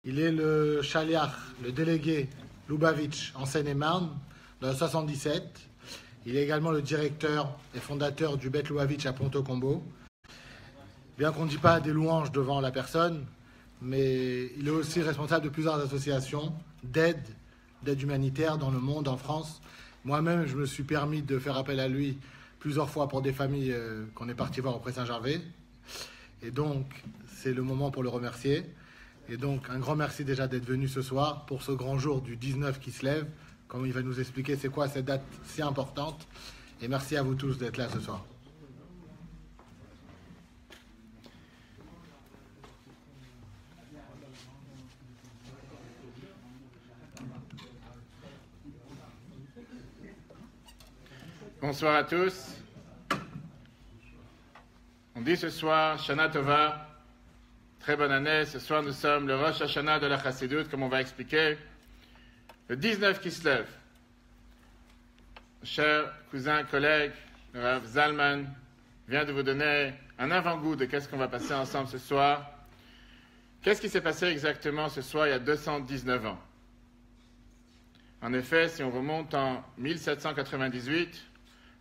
Il est le Shaliach, le délégué Lubavitch en Seine-et-Marne, dans le 77. Il est également le directeur et fondateur du Bet Lubavitch à Ponto-Combo. Bien qu'on ne dise pas des louanges devant la personne, mais il est aussi responsable de plusieurs associations d'aide humanitaire dans le monde, en France. Moi-même, je me suis permis de faire appel à lui plusieurs fois pour des familles qu'on est parti voir au Pré-Saint-Gervais. Et donc, c'est le moment pour le remercier. Et donc, un grand merci déjà d'être venu ce soir pour ce grand jour du 19 qui se lève. Comme il va nous expliquer c'est quoi cette date si importante. Et merci à vous tous d'être là ce soir. Bonsoir à tous. On dit ce soir, Shana Tova, très bonne année. Ce soir, nous sommes le Rosh Hashanah de la Chassidut, comme on va expliquer. Le 19 qui se lève. Cher cousin, collègue, le Rav Zalman vient de vous donner un avant-goût de qu'est-ce qu'on va passer ensemble ce soir. Qu'est-ce qui s'est passé exactement ce soir il y a 219 ans? En effet, si on remonte en 1798,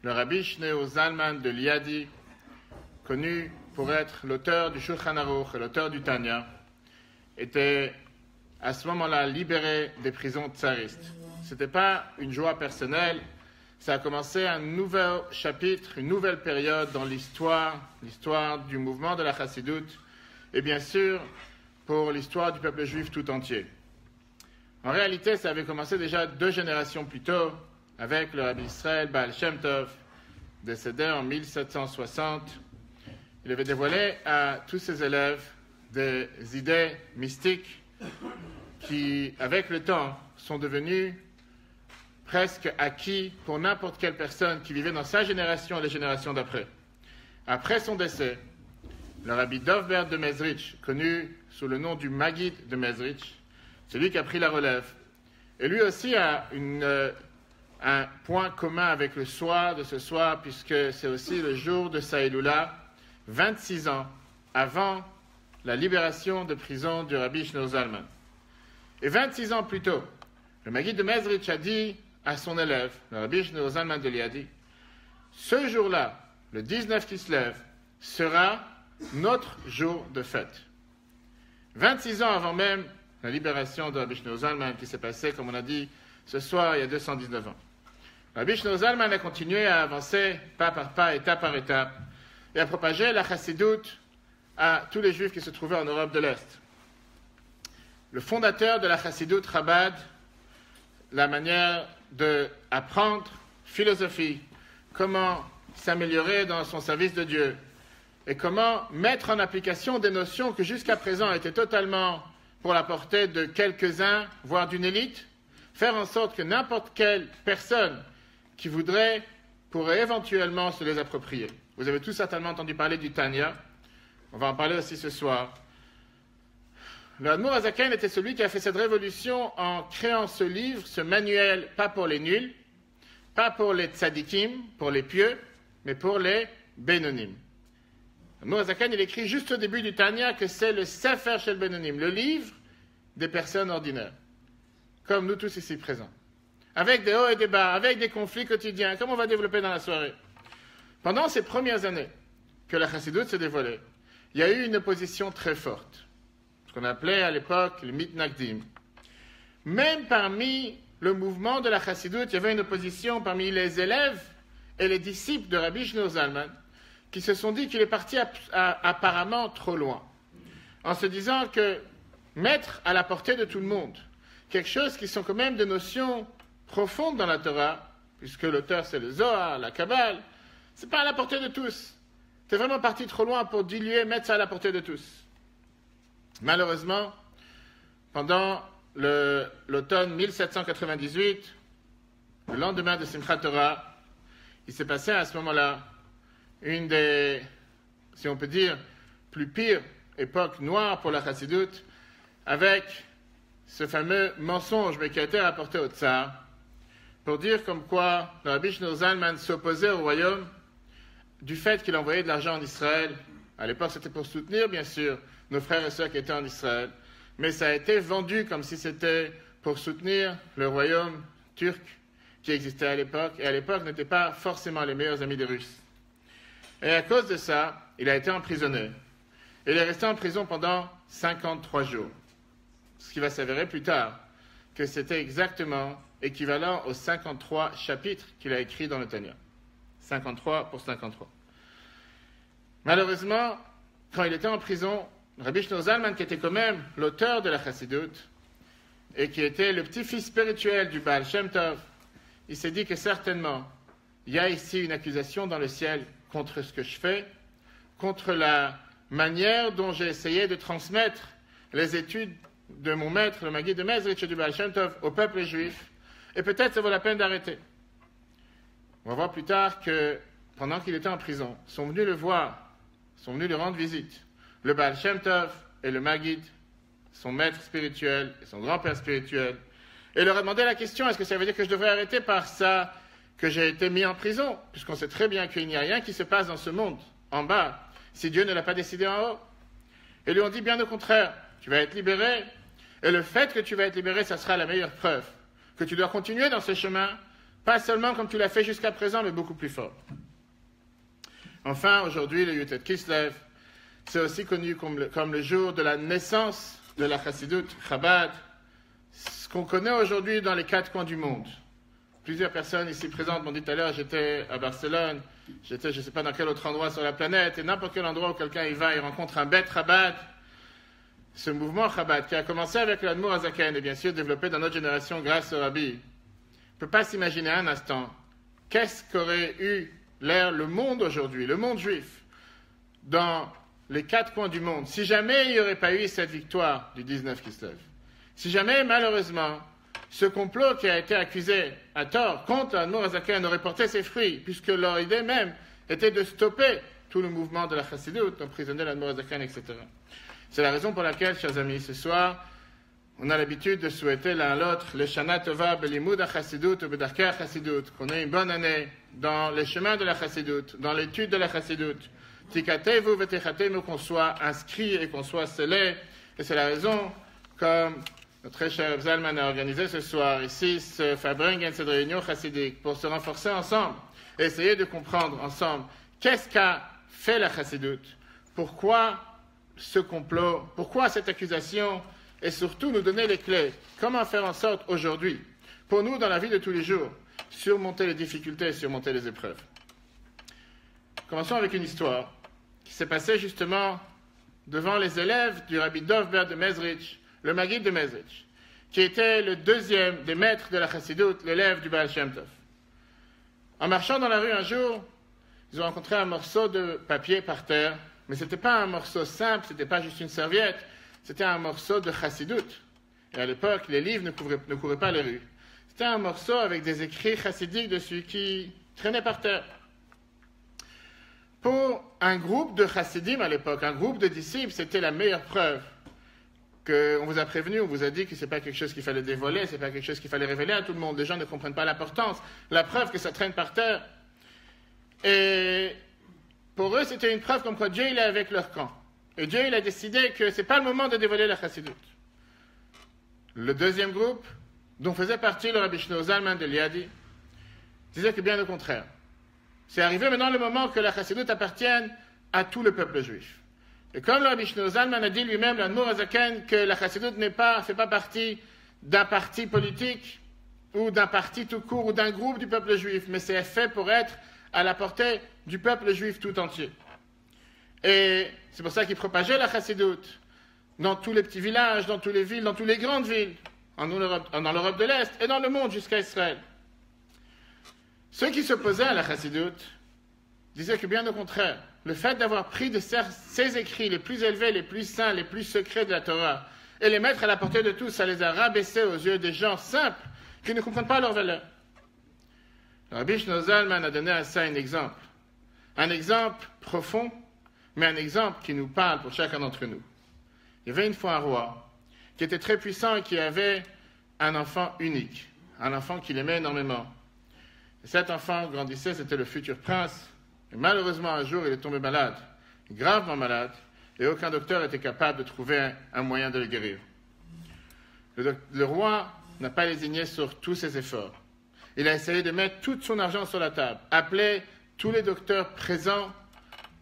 le Rabbi Shneur Zalman de Liadi, connu pour être l'auteur du Shulchan Aruch et l'auteur du Tanya, était à ce moment-là libéré des prisons tsaristes. Ce n'était pas une joie personnelle, ça a commencé un nouvel chapitre, une nouvelle période dans l'histoire du mouvement de la Chassidut, et bien sûr pour l'histoire du peuple juif tout entier. En réalité, ça avait commencé déjà 2 générations plus tôt, avec le Rabbi Israël Baal Shem Tov, décédé en 1760. Il avait dévoilé à tous ses élèves des idées mystiques qui, avec le temps, sont devenues presque acquis pour n'importe quelle personne qui vivait dans sa génération et les générations d'après. Après son décès, le Rabbi Dovber de Mezrich, connu sous le nom du Maguid de Mezrich, c'est lui qui a pris la relève. Et lui aussi a un point commun avec le soir de ce soir, puisque c'est aussi le jour de Saïloula, 26 ans avant la libération de prison du Rabbi Shneur Zalman. Et 26 ans plus tôt, le Maguid de Mezrich a dit à son élève, le Rabbi Shneur Zalman de Liadi, ce jour-là, le 19 qui se lève, sera notre jour de fête. 26 ans avant même la libération de Rabbi Shneur Zalman qui s'est passée, comme on a dit, ce soir, il y a 219 ans. Rabbi Shneur Zalman a continué à avancer pas par pas, étape par étape, et à propager la Chassidut à tous les Juifs qui se trouvaient en Europe de l'Est. Le fondateur de la Chassidut Chabad, la manière d'apprendre philosophie, comment s'améliorer dans son service de Dieu, et comment mettre en application des notions que jusqu'à présent étaient totalement pour la portée de quelques-uns, voire d'une élite, faire en sorte que n'importe quelle personne qui voudrait pourrait éventuellement se les approprier. Vous avez tous certainement entendu parler du Tanya. On va en parler aussi ce soir. Le Admour HaZaken était celui qui a fait cette révolution en créant ce livre, ce manuel, pas pour les nuls, pas pour les tzadikim, pour les pieux, mais pour les bénonim. L'Admour HaZaken, il écrit juste au début du Tanya que c'est le Sefer Shel Bénonim, le livre des personnes ordinaires, comme nous tous ici présents, avec des hauts et des bas, avec des conflits quotidiens, comme on va développer dans la soirée. Pendant ces premières années que la Chassidut s'est dévoilée, il y a eu une opposition très forte, ce qu'on appelait à l'époque le Mitnagdim. Même parmi le mouvement de la Chassidut, il y avait une opposition parmi les élèves et les disciples de Rabbi Shneur Zalman, qui se sont dit qu'il est parti apparemment trop loin, en se disant que mettre à la portée de tout le monde quelque chose qui sont quand même des notions profondes dans la Torah, puisque l'auteur c'est le Zohar, la Kabbale, c'est pas à la portée de tous. C'est vraiment parti trop loin pour diluer, mettre ça à la portée de tous. Malheureusement, pendant l'automne 1798, le lendemain de Simchat Torah, il s'est passé à ce moment-là une des, si on peut dire, plus pires époques noires pour la Chassidut, avec ce fameux mensonge, mais qui a été rapporté au Tsar, pour dire comme quoi le Rabbi Shneur Zalman s'opposait au royaume du fait qu'il envoyait de l'argent en Israël. À l'époque, c'était pour soutenir, bien sûr, nos frères et sœurs qui étaient en Israël, mais ça a été vendu comme si c'était pour soutenir le royaume turc qui existait à l'époque, et à l'époque n'étaient pas forcément les meilleurs amis des Russes. Et à cause de ça, il a été emprisonné. Il est resté en prison pendant 53 jours. Ce qui va s'avérer plus tard que c'était exactement équivalent aux 53 chapitres qu'il a écrits dans le Tanya. 53 pour 53. Malheureusement, quand il était en prison, Rabbi Shneur Zalman, qui était quand même l'auteur de la Chassidoute, et qui était le petit-fils spirituel du Baal Shem Tov, il s'est dit que certainement, il y a ici une accusation dans le ciel contre ce que je fais, contre la manière dont j'ai essayé de transmettre les études de mon maître, le Maguid de Mezrich et du Baal Shem Tov, au peuple juif, et peut-être ça vaut la peine d'arrêter. On va voir plus tard que, pendant qu'il était en prison, sont venus le voir, sont venus lui rendre visite, le Baal Shem Tov et le Maguid, son maître spirituel et son grand-père spirituel, et leur a demandé la question, est-ce que ça veut dire que je devrais arrêter par ça que j'ai été mis en prison, puisqu'on sait très bien qu'il n'y a rien qui se passe dans ce monde, en bas, si Dieu ne l'a pas décidé en haut. Et lui ont dit bien au contraire, tu vas être libéré, et le fait que tu vas être libéré, ça sera la meilleure preuve que tu dois continuer dans ce chemin, pas seulement comme tu l'as fait jusqu'à présent, mais beaucoup plus fort. Enfin, aujourd'hui, le Yutet Kislev, c'est aussi connu comme le jour de la naissance de la Chassidoute Chabad, ce qu'on connaît aujourd'hui dans les 4 coins du monde. Plusieurs personnes ici présentes m'ont dit tout à l'heure, j'étais à Barcelone, j'étais je ne sais pas dans quel autre endroit sur la planète, et n'importe quel endroit où quelqu'un y va, il rencontre un Beth Chabad. Ce mouvement Chabad, qui a commencé avec l'Admour Hazaken, et bien sûr développé dans notre génération grâce au Rabbi, ne peut pas s'imaginer un instant qu'est-ce qu'aurait eu l'air le monde aujourd'hui, le monde juif, dans les 4 coins du monde, si jamais il n'y aurait pas eu cette victoire du 19 Kislev. Si jamais, malheureusement, ce complot qui a été accusé à tort contre l'Admour Hazaken aurait porté ses fruits, puisque leur idée même était de stopper tout le mouvement de la Chassidoute, d'emprisonner l'Admour Hazaken, etc. C'est la raison pour laquelle, chers amis, ce soir, on a l'habitude de souhaiter l'un à l'autre le Shana Tova Belimud HaChassidut ou Bedarkei HaChassidut, qu'on ait une bonne année dans les chemins de la Chassidut, dans l'étude de la Chassidut. Tikatevu Vetechatemu, qu'on soit inscrit et qu'on soit scellé. Et c'est la raison, comme notre très cher Zalman a organisé ce soir ici, ce Fabringen, cette réunion chassidique, pour se renforcer ensemble et essayer de comprendre ensemble qu'est-ce qu'a fait la Chassidut, pourquoi ce complot, pourquoi cette accusation, et surtout nous donner les clés. Comment faire en sorte aujourd'hui, pour nous dans la vie de tous les jours, surmonter les difficultés et surmonter les épreuves. Commençons avec une histoire qui s'est passée justement devant les élèves du Rabbi Dov Ber de Mezrich, le Maguid de Mezrich, qui était le deuxième des maîtres de la Chassidoute, l'élève du Baal Shem Tov. En marchant dans la rue un jour, ils ont rencontré un morceau de papier par terre, mais ce n'était pas un morceau simple, ce n'était pas juste une serviette, c'était un morceau de Chassidoute. Et à l'époque, les livres ne couraient pas les rues. C'était un morceau avec des écrits chassidiques dessus qui traînaient par terre. Pour un groupe de chassidim à l'époque, un groupe de disciples, c'était la meilleure preuve qu'on vous a prévenu, on vous a dit que ce n'est pas quelque chose qu'il fallait dévoiler, ce n'est pas quelque chose qu'il fallait révéler à tout le monde. Les gens ne comprennent pas l'importance, la preuve que ça traîne par terre. Et pour eux, c'était une preuve comme quoi Dieu il est avec leur camp. Et Dieu il a décidé que ce n'est pas le moment de dévoiler la chassidoute. Le deuxième groupe, dont faisait partie le Rabbi Shneur Zalman de Liadi, disait que bien au contraire. C'est arrivé maintenant le moment que la chassidoute appartienne à tout le peuple juif. Et comme le Rabbi Shneur Zalman a dit lui-même, l'Admour Hazaken, que la chassidoute ne fait pas partie d'un parti politique ou d'un parti tout court ou d'un groupe du peuple juif, mais c'est fait pour être à la portée du peuple juif tout entier. Et c'est pour ça qu'il propageait la chassidoute dans tous les petits villages, dans toutes les villes, dans toutes les grandes villes, dans l'Europe de l'Est et dans le monde jusqu'à Israël. Ceux qui s'opposaient à la chassidoute disaient que bien au contraire, le fait d'avoir pris de ces écrits les plus élevés, les plus saints, les plus secrets de la Torah et les mettre à la portée de tous, ça les a rabaissés aux yeux des gens simples qui ne comprennent pas leur valeur. Le Rabbi Shneur Zalman a donné à ça un exemple profond, mais un exemple qui nous parle pour chacun d'entre nous. Il y avait une fois un roi qui était très puissant et qui avait un enfant unique, un enfant qu'il aimait énormément. Et cet enfant grandissait, c'était le futur prince. Et malheureusement, un jour, il est tombé malade, gravement malade, et aucun docteur n'était capable de trouver un moyen de le guérir. Le roi n'a pas lésigné sur tous ses efforts. Il a essayé de mettre tout son argent sur la table, appelé tous les docteurs présents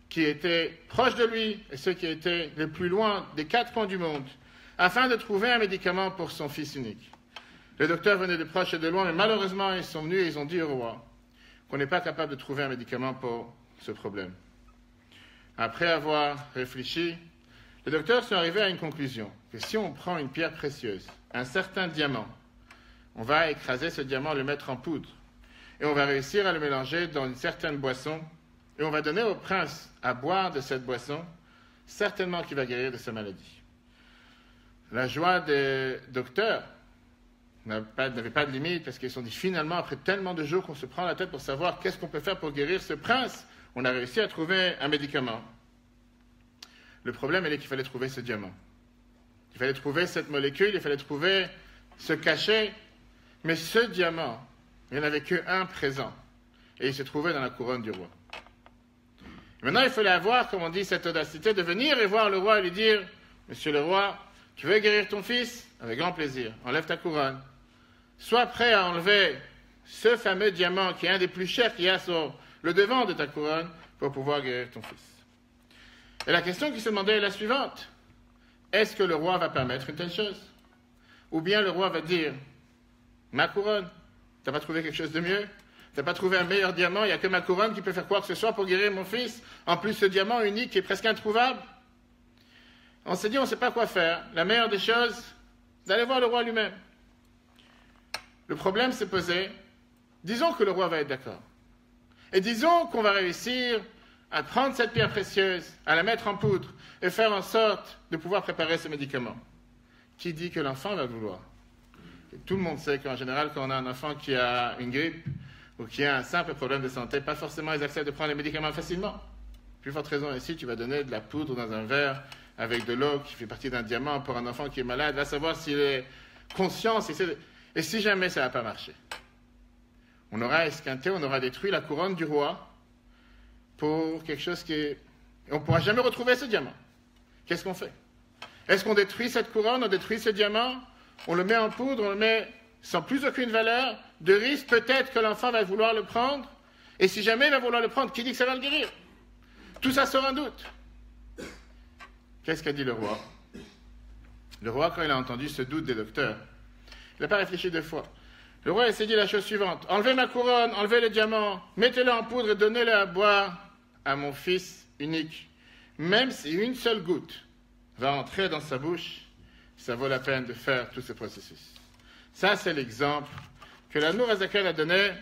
qui étaient proches de lui et ceux qui étaient les plus loin des 4 coins du monde, afin de trouver un médicament pour son fils unique. Les docteurs venaient de proche et de loin, mais malheureusement, ils sont venus et ils ont dit au roi qu'on n'est pas capable de trouver un médicament pour ce problème. Après avoir réfléchi, les docteurs sont arrivés à une conclusion, que si on prend une pierre précieuse, un certain diamant, on va écraser ce diamant, le mettre en poudre, et on va réussir à le mélanger dans une certaine boisson, et on va donner au prince à boire de cette boisson, certainement qu'il va guérir de sa maladie. La joie des docteurs n'avait pas de limite, parce qu'ils se sont dit, finalement, après tellement de jours qu'on se prend la tête pour savoir qu'est-ce qu'on peut faire pour guérir ce prince, on a réussi à trouver un médicament. Le problème, il est qu'il fallait trouver ce diamant. Il fallait trouver cette molécule, il fallait trouver ce cachet, mais ce diamant, il n'y en avait qu'un présent, et il se trouvait dans la couronne du roi. Maintenant, il fallait avoir, comme on dit, cette audacité de venir et voir le roi et lui dire, « Monsieur le roi, tu veux guérir ton fils? Avec grand plaisir, enlève ta couronne. Sois prêt à enlever ce fameux diamant qui est un des plus chers qu'il y a sur le devant de ta couronne pour pouvoir guérir ton fils. » Et la question qui se demandait est la suivante. Est-ce que le roi va permettre une telle chose? Ou bien le roi va dire, « Ma couronne, tu n'as pas trouvé quelque chose de mieux? Tu n'as pas trouvé un meilleur diamant? Il n'y a que ma couronne qui peut faire quoi que ce soit pour guérir mon fils. En plus, ce diamant unique qui est presque introuvable. » On s'est dit, on ne sait pas quoi faire. La meilleure des choses, c'est d'aller voir le roi lui-même. Le problème s'est posé. Disons que le roi va être d'accord. Et disons qu'on va réussir à prendre cette pierre précieuse, à la mettre en poudre et faire en sorte de pouvoir préparer ce médicament. Qui dit que l'enfant va le vouloir? Et tout le monde sait qu'en général, quand on a un enfant qui a une grippe ou qui a un simple problème de santé, pas forcément ils acceptent de prendre les médicaments facilement. Plus forte raison ici, tu vas donner de la poudre dans un verre avec de l'eau qui fait partie d'un diamant pour un enfant qui est malade, va savoir s'il est conscient, et si jamais ça n'a pas marché. On aura esquinté, on aura détruit la couronne du roi pour quelque chose qui est... On ne pourra jamais retrouver ce diamant. Qu'est-ce qu'on fait? Est-ce qu'on détruit cette couronne, on détruit ce diamant, on le met en poudre, on le met sans plus aucune valeur, de risque peut-être que l'enfant va vouloir le prendre, et si jamais il va vouloir le prendre, qui dit que ça va le guérir? Tout ça sort un doute. Qu'est-ce qu'a dit le roi? Le roi, quand il a entendu ce doute des docteurs, il n'a pas réfléchi 2 fois. Le roi s'est dit la chose suivante. Enlevez ma couronne, enlevez le diamant, mettez-le en poudre et donnez-le à boire à mon fils unique. Même si une seule goutte va entrer dans sa bouche, ça vaut la peine de faire tout ce processus. Ça, c'est l'exemple que l'Admour Hazaken a donné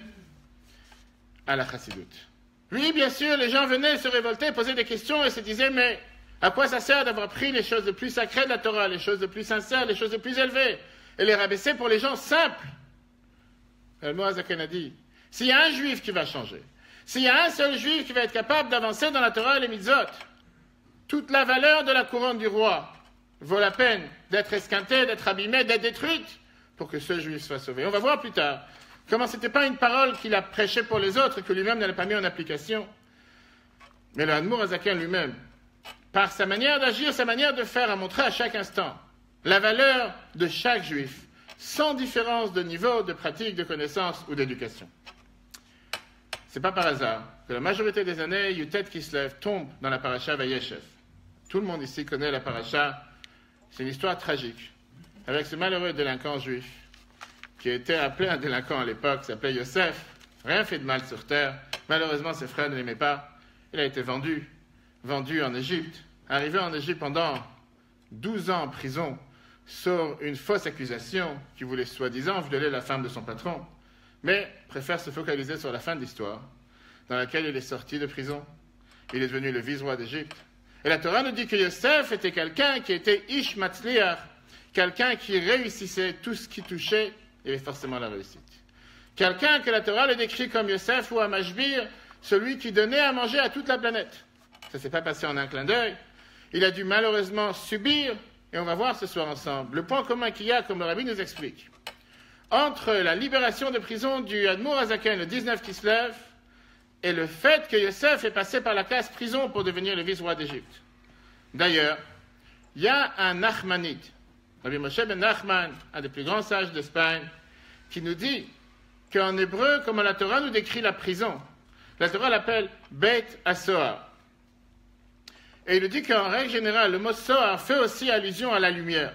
à la Chassidoute. Oui, bien sûr, les gens venaient se révolter, poser des questions et se disaient, mais à quoi ça sert d'avoir pris les choses les plus sacrées de la Torah, les choses les plus sincères, les choses les plus élevées, et les rabaisser pour les gens simples? L'Admour Hazaken a dit, s'il y a un juif qui va changer, s'il y a un seul juif qui va être capable d'avancer dans la Torah et les mitzvot, toute la valeur de la couronne du roi vaut la peine d'être esquintée, d'être abîmée, d'être détruite pour que ce juif soit sauvé. On va voir plus tard comment ce n'était pas une parole qu'il a prêchée pour les autres et que lui-même n'avait pas mis en application. Mais l'Admour Hazaken lui-même, par sa manière d'agir, sa manière de faire, a montré à chaque instant la valeur de chaque juif, sans différence de niveau, de pratique, de connaissance ou d'éducation. Ce n'est pas par hasard que la majorité des années, Yutet Kislev tombe dans la paracha Vayeshev. Tout le monde ici connaît la paracha. C'est une histoire tragique, avec ce malheureux délinquant juif, qui était appelé un délinquant à l'époque, s'appelait Yosef, rien fait de mal sur terre. Malheureusement, ses frères ne l'aimaient pas. Il a été vendu en Égypte, arrivé en Égypte pendant 12 ans en prison, sur une fausse accusation qui voulait soi-disant violer la femme de son patron, mais préfère se focaliser sur la fin de l'histoire, dans laquelle il est sorti de prison. Il est devenu le vice-roi d'Égypte. Et la Torah nous dit que Yosef était quelqu'un qui était Ish Matzliach, quelqu'un qui réussissait tout ce qui touchait, il avait forcément la réussite. Quelqu'un que la Torah le décrit comme Yosef ou Amashbir, celui qui donnait à manger à toute la planète. Ça ne s'est pas passé en un clin d'œil. Il a dû malheureusement subir, et on va voir ce soir ensemble, le point commun qu'il y a, comme le Rabbi nous explique, entre la libération de prison du Admour Hazaken, le 19 Kislev, et le fait que Yosef est passé par la case prison pour devenir le vice-roi d'Égypte. D'ailleurs, il y a un Nachmanide Rabbi Moshe ben Nachman, un des plus grands sages d'Espagne, qui nous dit qu'en hébreu, comme la Torah nous décrit la prison, la Torah l'appelle Beit HaSohar. Et il nous dit qu'en règle générale, le mot Sohar fait aussi allusion à la lumière.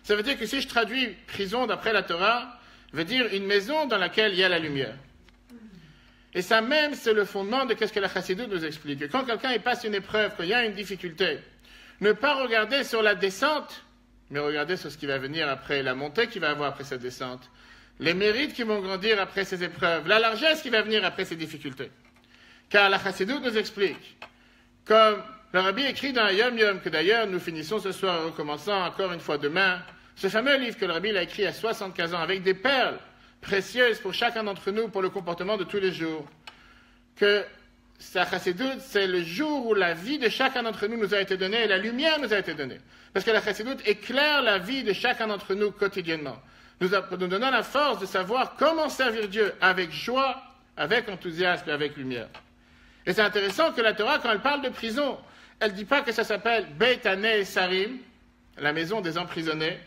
Ça veut dire que si je traduis prison d'après la Torah, veut dire une maison dans laquelle il y a la lumière. Et ça même, c'est le fondement de ce que la Chassidoute nous explique. Que quand quelqu'un il passe une épreuve, qu'il y a une difficulté, ne pas regarder sur la descente, mais regarder sur ce qui va venir après, la montée qu'il va avoir après cette descente, les mérites qui vont grandir après ces épreuves, la largesse qui va venir après ces difficultés. Car la Chassidoute nous explique, comme le Rabbi écrit dans Yom Yom, que d'ailleurs nous finissons ce soir en recommençant encore une fois demain, ce fameux livre que le Rabbi a écrit à 75 ans, avec des perles précieuses pour chacun d'entre nous, pour le comportement de tous les jours, que sa Chassidoute, c'est le jour où la vie de chacun d'entre nous nous a été donnée et la lumière nous a été donnée. Parce que la Chassidoute éclaire la vie de chacun d'entre nous quotidiennement, nous donnant la force de savoir comment servir Dieu avec joie, avec enthousiasme et avec lumière. Et c'est intéressant que la Torah, quand elle parle de prison, elle ne dit pas que ça s'appelle Beit Hanei Sarim, la maison des emprisonnés.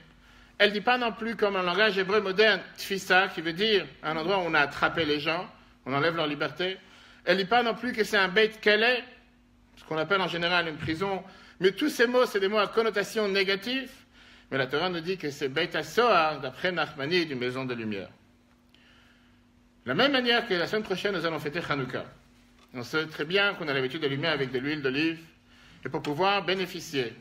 Elle ne dit pas non plus, comme en langage hébreu moderne, Tfisa, qui veut dire un endroit où on a attrapé les gens, on enlève leur liberté. Elle ne dit pas non plus que c'est un Beit Kaleh, ce qu'on appelle en général une prison. Mais tous ces mots, c'est des mots à connotation négative. Mais la Torah nous dit que c'est Beit HaSohar, d'après Nachmani, d'une maison de lumière. De la même manière que la semaine prochaine, nous allons fêter Hanouka. On sait très bien qu'on a l'habitude d'allumer avec de l'huile d'olive. Et pour pouvoir bénéficier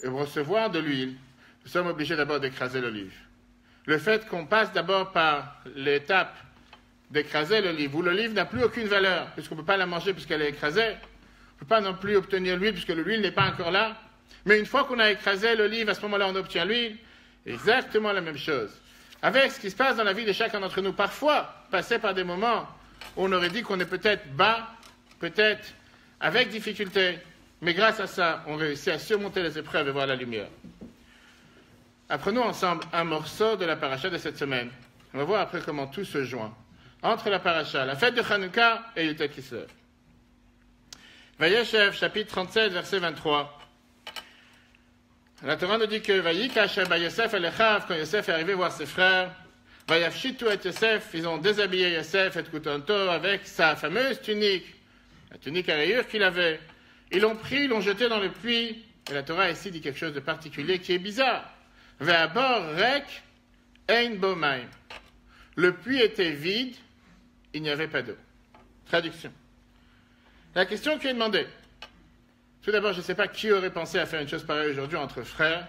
et recevoir de l'huile, nous sommes obligés d'abord d'écraser l'olive. Le fait qu'on passe d'abord par l'étape d'écraser l'olive, où l'olive n'a plus aucune valeur, puisqu'on ne peut pas la manger puisqu'elle est écrasée, on ne peut pas non plus obtenir l'huile puisque l'huile n'est pas encore là. Mais une fois qu'on a écrasé l'olive, à ce moment-là, on obtient l'huile. Exactement la même chose. Avec ce qui se passe dans la vie de chacun d'entre nous, parfois, passer par des moments où on aurait dit qu'on est peut-être bas, peut-être avec difficulté, mais grâce à ça, on réussit à surmonter les épreuves et voir la lumière. Apprenons ensemble un morceau de la paracha de cette semaine. On va voir après comment tout se joint. Entre la paracha, la fête de Hanouka et Yutet Kislev. Vayeshev, chapitre 37, verset 23. La Torah nous dit que Vayikash ba Yosef el Echav, quand Yosef est arrivé voir ses frères, Vayafshitu et Yosef, ils ont déshabillé Yosef et Kutonto avec sa fameuse tunique, la tunique à rayures qu'il avait. Ils l'ont pris, ils l'ont jeté dans le puits. Et la Torah ici dit quelque chose de particulier qui est bizarre. Ve'abor rek ein bo maim. Le puits était vide, il n'y avait pas d'eau. Traduction. La question qui est demandée. Tout d'abord, je ne sais pas qui aurait pensé à faire une chose pareille aujourd'hui entre frères,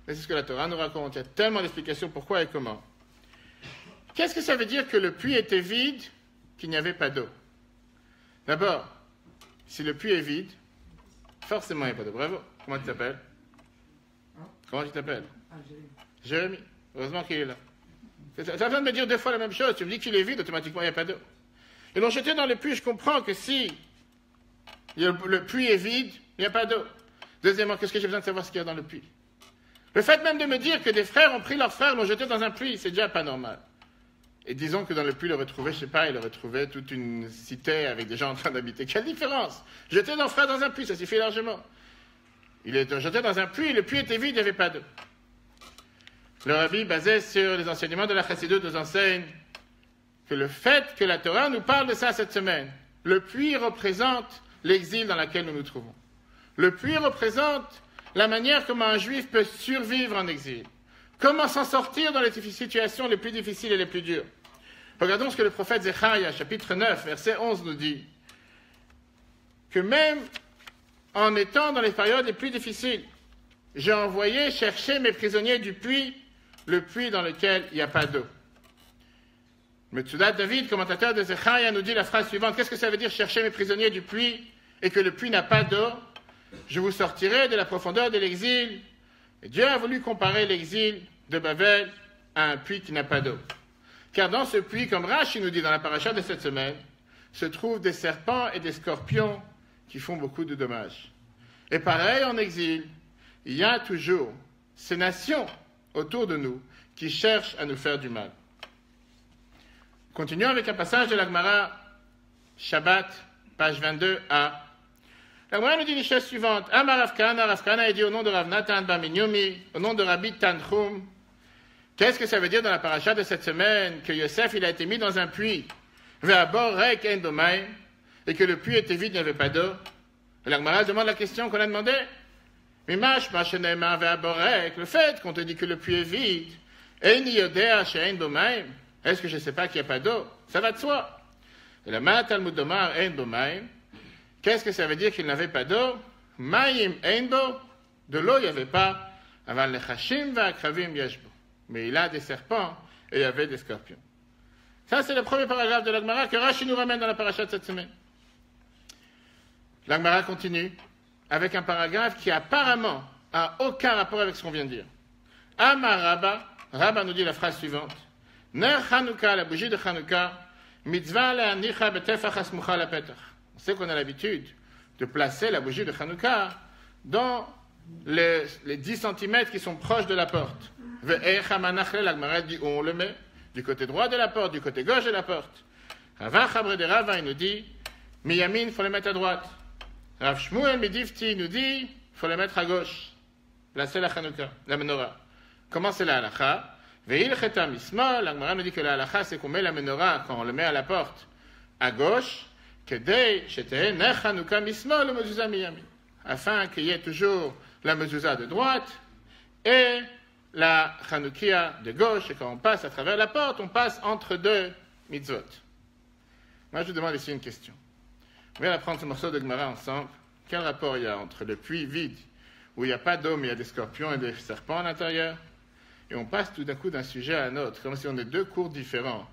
mais c'est ce que la Torah nous raconte. Il y a tellement d'explications pourquoi et comment. Qu'est-ce que ça veut dire que le puits était vide, qu'il n'y avait pas d'eau? D'abord, si le puits est vide, forcément, il n'y a pas d'eau. Bravo. Comment tu t'appelles? Comment tu t'appelles? Jérémy. Heureusement qu'il est là. Tu as besoin de me dire deux fois la même chose. Tu me dis qu'il est vide, automatiquement, il n'y a pas d'eau. Ils l'ont jeté dans le puits. Je comprends que si le puits est vide, il n'y a pas d'eau. Deuxièmement, qu'est-ce que j'ai besoin de savoir ce qu'il y a dans le puits? Le fait même de me dire que des frères ont pris leurs frères, l'ont jeté dans un puits, c'est déjà pas normal. Et disons que dans le puits, il aurait trouvé, je sais pas, il aurait trouvé toute une cité avec des gens en train d'habiter. Quelle différence? Jeter nos frères dans un puits, ça suffit largement. Il est jeté dans un puits, le puits était vide, il n'y avait pas d'eau. Le Rabbi, basé sur les enseignements de la Chassidoute, nous enseigne que le fait que la Torah nous parle de ça cette semaine, le puits représente l'exil dans lequel nous nous trouvons. Le puits représente la manière comment un juif peut survivre en exil. Comment s'en sortir dans les situations les plus difficiles et les plus dures. Regardons ce que le prophète Zecharia, chapitre 9, verset 11, nous dit. Que même en étant dans les périodes les plus difficiles, j'ai envoyé chercher mes prisonniers du puits, le puits dans lequel il n'y a pas d'eau. Metsudat David, commentateur de Zecharia, nous dit la phrase suivante. Qu'est-ce que ça veut dire chercher mes prisonniers du puits et que le puits n'a pas d'eau? Je vous sortirai de la profondeur de l'exil. Et Dieu a voulu comparer l'exil de Babel à un puits qui n'a pas d'eau. Car dans ce puits, comme Rashi nous dit dans la paracha de cette semaine, se trouvent des serpents et des scorpions qui font beaucoup de dommages. Et pareil en exil, il y a toujours ces nations autour de nous qui cherchent à nous faire du mal. Continuons avec un passage de la Gemara, Shabbat, page 22a. La Gemara nous dit les choses suivantes. Amar Rav Kahana est dit au nom de Rav Natan Bar Minyomi, au nom de Rabbi Tanchum. Qu'est-ce que ça veut dire dans la paracha de cette semaine que Yosef il a été mis dans un puits, et que le puits était vide, il n'y avait pas d'eau. Et la Gemara demande la question qu'on a demandé. Le fait qu'on te dit que le puits est vide, est-ce que je ne sais pas qu'il n'y a pas d'eau? Ça va de soi. Et la Ma'at Talmud Domar Ein Bomaim, qu'est-ce que ça veut dire qu'il n'avait pas d'eau? Maïm Einbo, de l'eau il n'y avait pas. Aval lechashim va'akravim yeshbo. Mais il a des serpents et il y avait des scorpions. Ça, c'est le premier paragraphe de la Gemara que Rashi nous ramène dans la paracha de cette semaine. La Gemara continue avec un paragraphe qui apparemment n'a aucun rapport avec ce qu'on vient de dire. Amar Rabba, Rabba nous dit la phrase suivante. Ner Chanukah, la bougie de Chanukah, mitzvah le'anicha betefach hasmucha lapetach. On sait qu'on a l'habitude de placer la bougie de Chanukah dans les 10 cm qui sont proches de la porte. La Gemara dit où on le met, du côté droit de la porte, du côté gauche de la porte. Rava Chabre de Rava, il nous dit, Miyamin, il faut le mettre à droite. Rav Shmuel Midifti nous dit, il faut le mettre à gauche. Placer la Chanukah, la menorah. Comment c'est la halakha? Ve'il chetam isma, la Gemara nous dit que la halakha, c'est qu'on met la menorah, quand on le met à la porte, à gauche, kedei sheteh ne Chanukah misma le mezuzah miyamin. Afin qu'il y ait toujours la mezuzah de droite et la Chanoukia de gauche, et quand on passe à travers la porte, on passe entre deux mitzvot. Moi, je vous demande ici une question. On va apprendre ce morceau de Gemara ensemble. Quel rapport il y a entre le puits vide, où il n'y a pas d'eau, mais il y a des scorpions et des serpents à l'intérieur, et on passe tout d'un coup d'un sujet à un autre, comme si on est deux cours différents,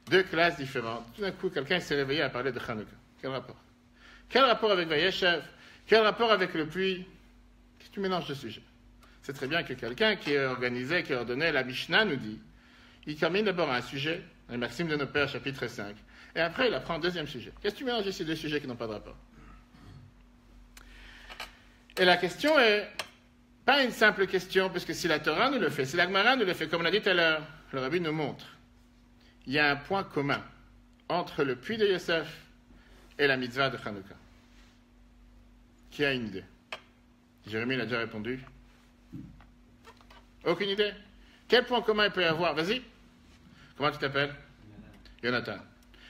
deux classes différentes. Tout d'un coup, quelqu'un s'est réveillé à parler de Chanouka. Quel rapport? Quel rapport avec Vayeshev? Quel rapport avec le puits? Qu'est-ce que tu mélanges de sujets? C'est très bien que quelqu'un qui est organisé, qui a ordonné, la Mishnah nous dit, il termine d'abord un sujet, les Maximes de nos pères, chapitre 5, et après il apprend un deuxième sujet. Qu'est-ce que tu mélanges ici deux sujets qui n'ont pas de rapport? Et la question est pas une simple question, parce que si la Torah nous le fait, si la Gemara nous le fait, comme on a dit tout à l'heure, le Rabbi nous montre, il y a un point commun entre le puits de Yosef et la mitzvah de Chanukah. Qui a une idée? Jérémie l'a déjà répondu. Aucune idée? Quel point commun il peut y avoir? Vas-y. Comment tu t'appelles? Jonathan.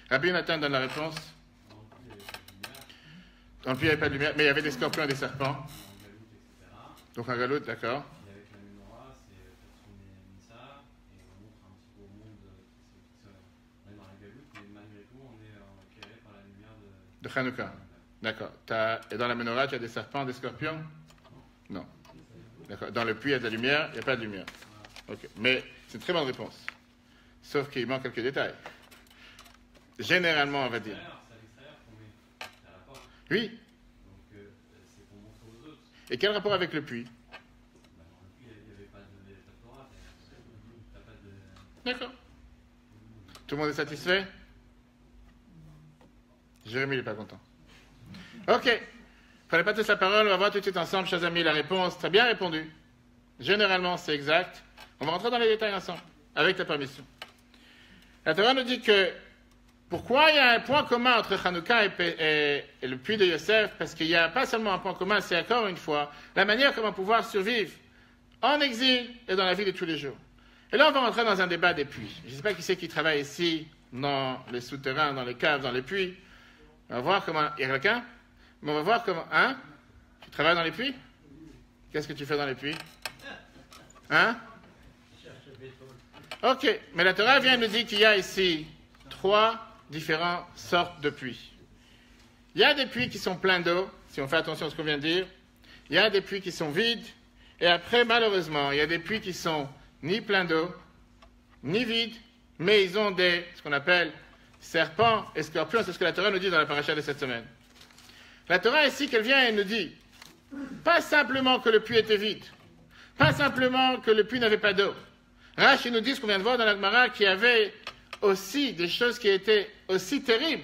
Rabbi Jonathan donne la réponse. Dans le puits, il n'y avait pas de lumière, mais il y avait des scorpions et des serpents. Donc un galoute, d'accord. Et avec la menorah, c'est quand on est mis ça, et on montre un petit peu au monde on est dans la galoute, mais malgré tout, on est éclairé par la lumière de Chanukah. D'accord. Et dans la menorah, tu as des serpents, des scorpions? Non. D'accord. Dans le puits, il y a de la lumière, il n'y a pas de lumière. Ok. Mais c'est une très bonne réponse. Sauf qu'il manque quelques détails. Généralement, on va dire. C'est à l'extérieur qu'on met à la porte. Oui. Donc, c'est pour montrer aux autres. Et quel rapport avec le puits? Dans le puits, il n'y avait pas de Torah, t'as pas de... D'accord. Tout le monde est satisfait? Jérémie n'est pas content. Ok. Prenez pas tous la parole, on va voir tout de suite ensemble, chers amis, la réponse. Très bien répondu. Généralement, c'est exact. On va rentrer dans les détails ensemble, avec ta permission. La Torah nous dit que pourquoi il y a un point commun entre Chanukah et le puits de Yosef? Parce qu'il n'y a pas seulement un point commun, c'est encore une fois la manière comment pouvoir survivre en exil et dans la vie de tous les jours. Et là, on va rentrer dans un débat des puits. Je ne sais pas qui c'est qui travaille ici, dans les souterrains, dans les caves, dans les puits. On va voir comment... Il y a quelqu'un? Mais on va voir comment... Hein? Tu travailles dans les puits? Qu'est-ce que tu fais dans les puits? Hein? Ok, mais la Torah vient nous dire qu'il y a ici 3 différentes sortes de puits. Il y a des puits qui sont pleins d'eau, si on fait attention à ce qu'on vient de dire. Il y a des puits qui sont vides. Et après, malheureusement, il y a des puits qui sont ni pleins d'eau, ni vides, mais ils ont ce qu'on appelle serpents et scorpions. C'est ce que la Torah nous dit dans la paracha de cette semaine. La Torah ici, qu'elle vient et nous dit, pas simplement que le puits était vide, pas simplement que le puits n'avait pas d'eau. Rashi nous dit ce qu'on vient de voir dans la Gemara, qu'il y avait aussi des choses qui étaient aussi terribles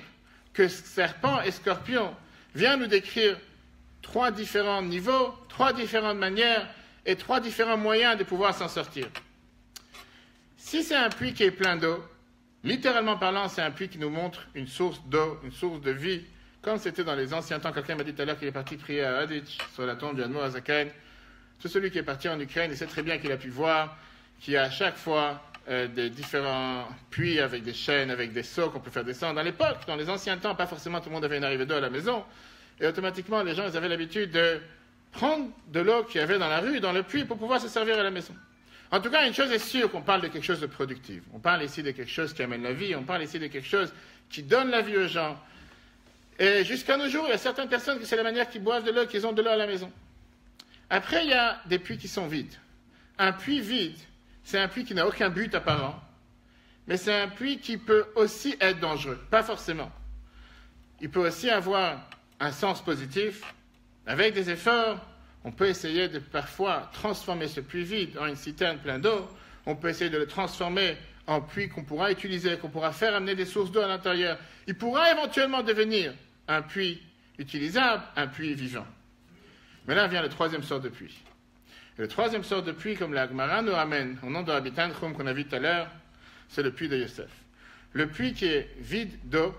que serpents et scorpions. Vient nous décrire 3 différents niveaux, 3 différentes manières et 3 différents moyens de pouvoir s'en sortir. Si c'est un puits qui est plein d'eau, littéralement parlant, c'est un puits qui nous montre une source d'eau, une source de vie comme c'était dans les anciens temps. Quelqu'un m'a dit tout à l'heure qu'il est parti prier à Haditch, sur la tombe du Admor Azaken. Tout celui qui est parti en Ukraine, il sait très bien qu'il a pu voir qu'il y a à chaque fois des différents puits avec des chaînes, avec des seaux qu'on peut faire descendre. À l'époque, dans les anciens temps, pas forcément tout le monde avait une arrivée d'eau à la maison. Et automatiquement, les gens ils avaient l'habitude de prendre de l'eau qu'il y avait dans la rue, dans le puits, pour pouvoir se servir à la maison. En tout cas, une chose est sûre, qu'on parle de quelque chose de productif. On parle ici de quelque chose qui amène la vie, on parle ici de quelque chose qui donne la vie aux gens. Et jusqu'à nos jours, il y a certaines personnes qui c'est la manière qu'ils boivent de l'eau, qu'ils ont de l'eau à la maison. Après, il y a des puits qui sont vides. Un puits vide, c'est un puits qui n'a aucun but apparent, mais c'est un puits qui peut aussi être dangereux. Pas forcément. Il peut aussi avoir un sens positif. Avec des efforts, on peut essayer de parfois transformer ce puits vide en une citerne pleine d'eau. On peut essayer de le transformer en puits qu'on pourra utiliser, qu'on pourra faire amener des sources d'eau à l'intérieur. Il pourra éventuellement devenir un puits utilisable, un puits vivant. Mais là vient le troisième sort de puits. Et le troisième sort de puits, comme la Gemara nous ramène au nom de Rabbi Tanchum qu'on a vu tout à l'heure, c'est le puits de Yosef. Le puits qui est vide d'eau,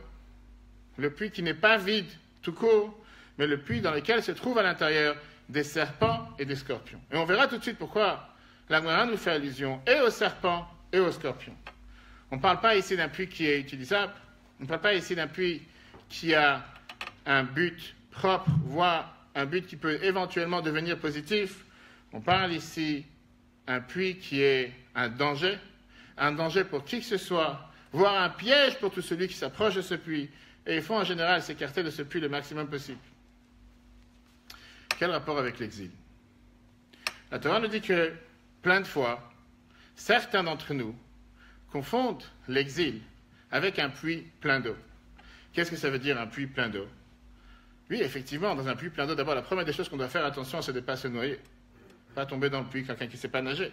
le puits qui n'est pas vide tout court, mais le puits dans lequel se trouvent à l'intérieur des serpents et des scorpions. Et on verra tout de suite pourquoi la Gemara nous fait allusion et aux serpents et aux scorpions. On ne parle pas ici d'un puits qui est utilisable, on ne parle pas ici d'un puits qui a un but propre, voire un but qui peut éventuellement devenir positif. On parle ici d'un puits qui est un danger pour qui que ce soit, voire un piège pour tout celui qui s'approche de ce puits. Et il faut en général s'écarter de ce puits le maximum possible. Quel rapport avec l'exil? La Torah nous dit que, plein de fois, certains d'entre nous confondent l'exil avec un puits plein d'eau. Qu'est-ce que ça veut dire un puits plein d'eau? Oui, effectivement, dans un puits plein d'eau, d'abord, la première des choses qu'on doit faire attention, c'est de ne pas se noyer. Pas tomber dans le puits, quelqu'un qui ne sait pas nager.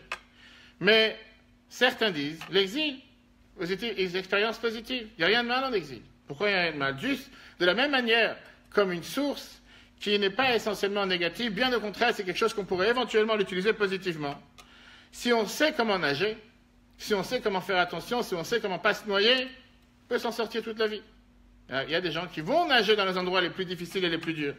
Mais certains disent, l'exil, des expériences positives. Il n'y a rien de mal en exil. Pourquoi il n'y a rien de mal? Juste de la même manière, comme une source qui n'est pas essentiellement négative, bien au contraire, c'est quelque chose qu'on pourrait éventuellement l'utiliser positivement. Si on sait comment nager, si on sait comment faire attention, si on sait comment pas se noyer, on peut s'en sortir toute la vie. Il y a des gens qui vont nager dans les endroits les plus difficiles et les plus durs.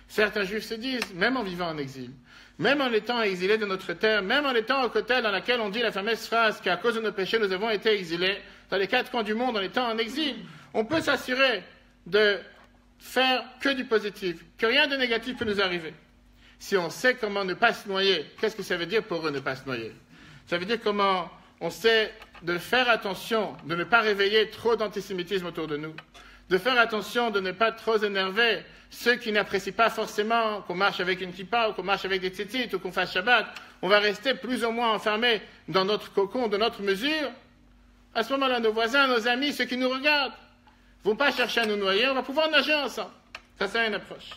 Certains juifs se disent, même en vivant en exil, même en étant exilés de notre terre, même en étant au côté dans laquelle on dit la fameuse phrase qu'à cause de nos péchés, nous avons été exilés, dans les quatre coins du monde, en étant en exil, on peut s'assurer de faire que du positif, que rien de négatif peut nous arriver. Si on sait comment ne pas se noyer, qu'est-ce que ça veut dire pour eux ne pas se noyer? Ça veut dire comment on sait de faire attention, de ne pas réveiller trop d'antisémitisme autour de nous, de faire attention de ne pas trop énerver ceux qui n'apprécient pas forcément qu'on marche avec une kippa ou qu'on marche avec des tzitzit ou qu'on fasse Shabbat. On va rester plus ou moins enfermés dans notre cocon, de notre mesure. À ce moment-là, nos voisins, nos amis, ceux qui nous regardent, ne vont pas chercher à nous noyer, on va pouvoir nager ensemble. Ça, c'est une approche.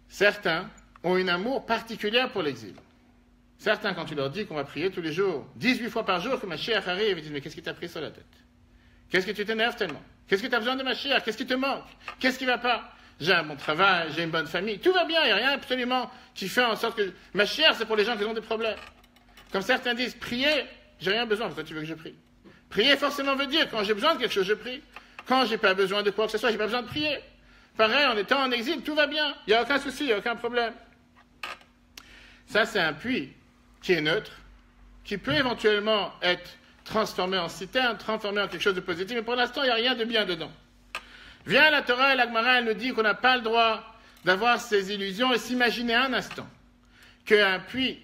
Certains ont un amour particulier pour l'exil. Certains, quand tu leur dis qu'on va prier tous les jours, 18 fois par jour que Mashiach arrive, ils disent, mais qu'est-ce qui t'a pris sur la tête? Qu'est-ce que tu t'énerves tellement? Qu'est-ce que tu as besoin de Mashiach? Qu'est-ce qui te manque? Qu'est-ce qui ne va pas? J'ai un bon travail, j'ai une bonne famille, tout va bien, il n'y a rien absolument qui fait en sorte que Mashiach, c'est pour les gens qui ont des problèmes. Comme certains disent, prier, j'ai rien besoin, pourquoi tu veux que je prie? Prier forcément veut dire, quand j'ai besoin de quelque chose, je prie. Quand j'ai pas besoin de quoi que ce soit, j'ai pas besoin de prier. Pareil, en étant en exil, tout va bien, il n'y a aucun souci, il n'y a aucun problème. Ça, c'est un puits qui est neutre, qui peut éventuellement être transformé en citerne, transformé en quelque chose de positif, mais pour l'instant, il n'y a rien de bien dedans. Vient la Torah et la Gemara, elle nous dit qu'on n'a pas le droit d'avoir ces illusions et s'imaginer un instant qu'un puits,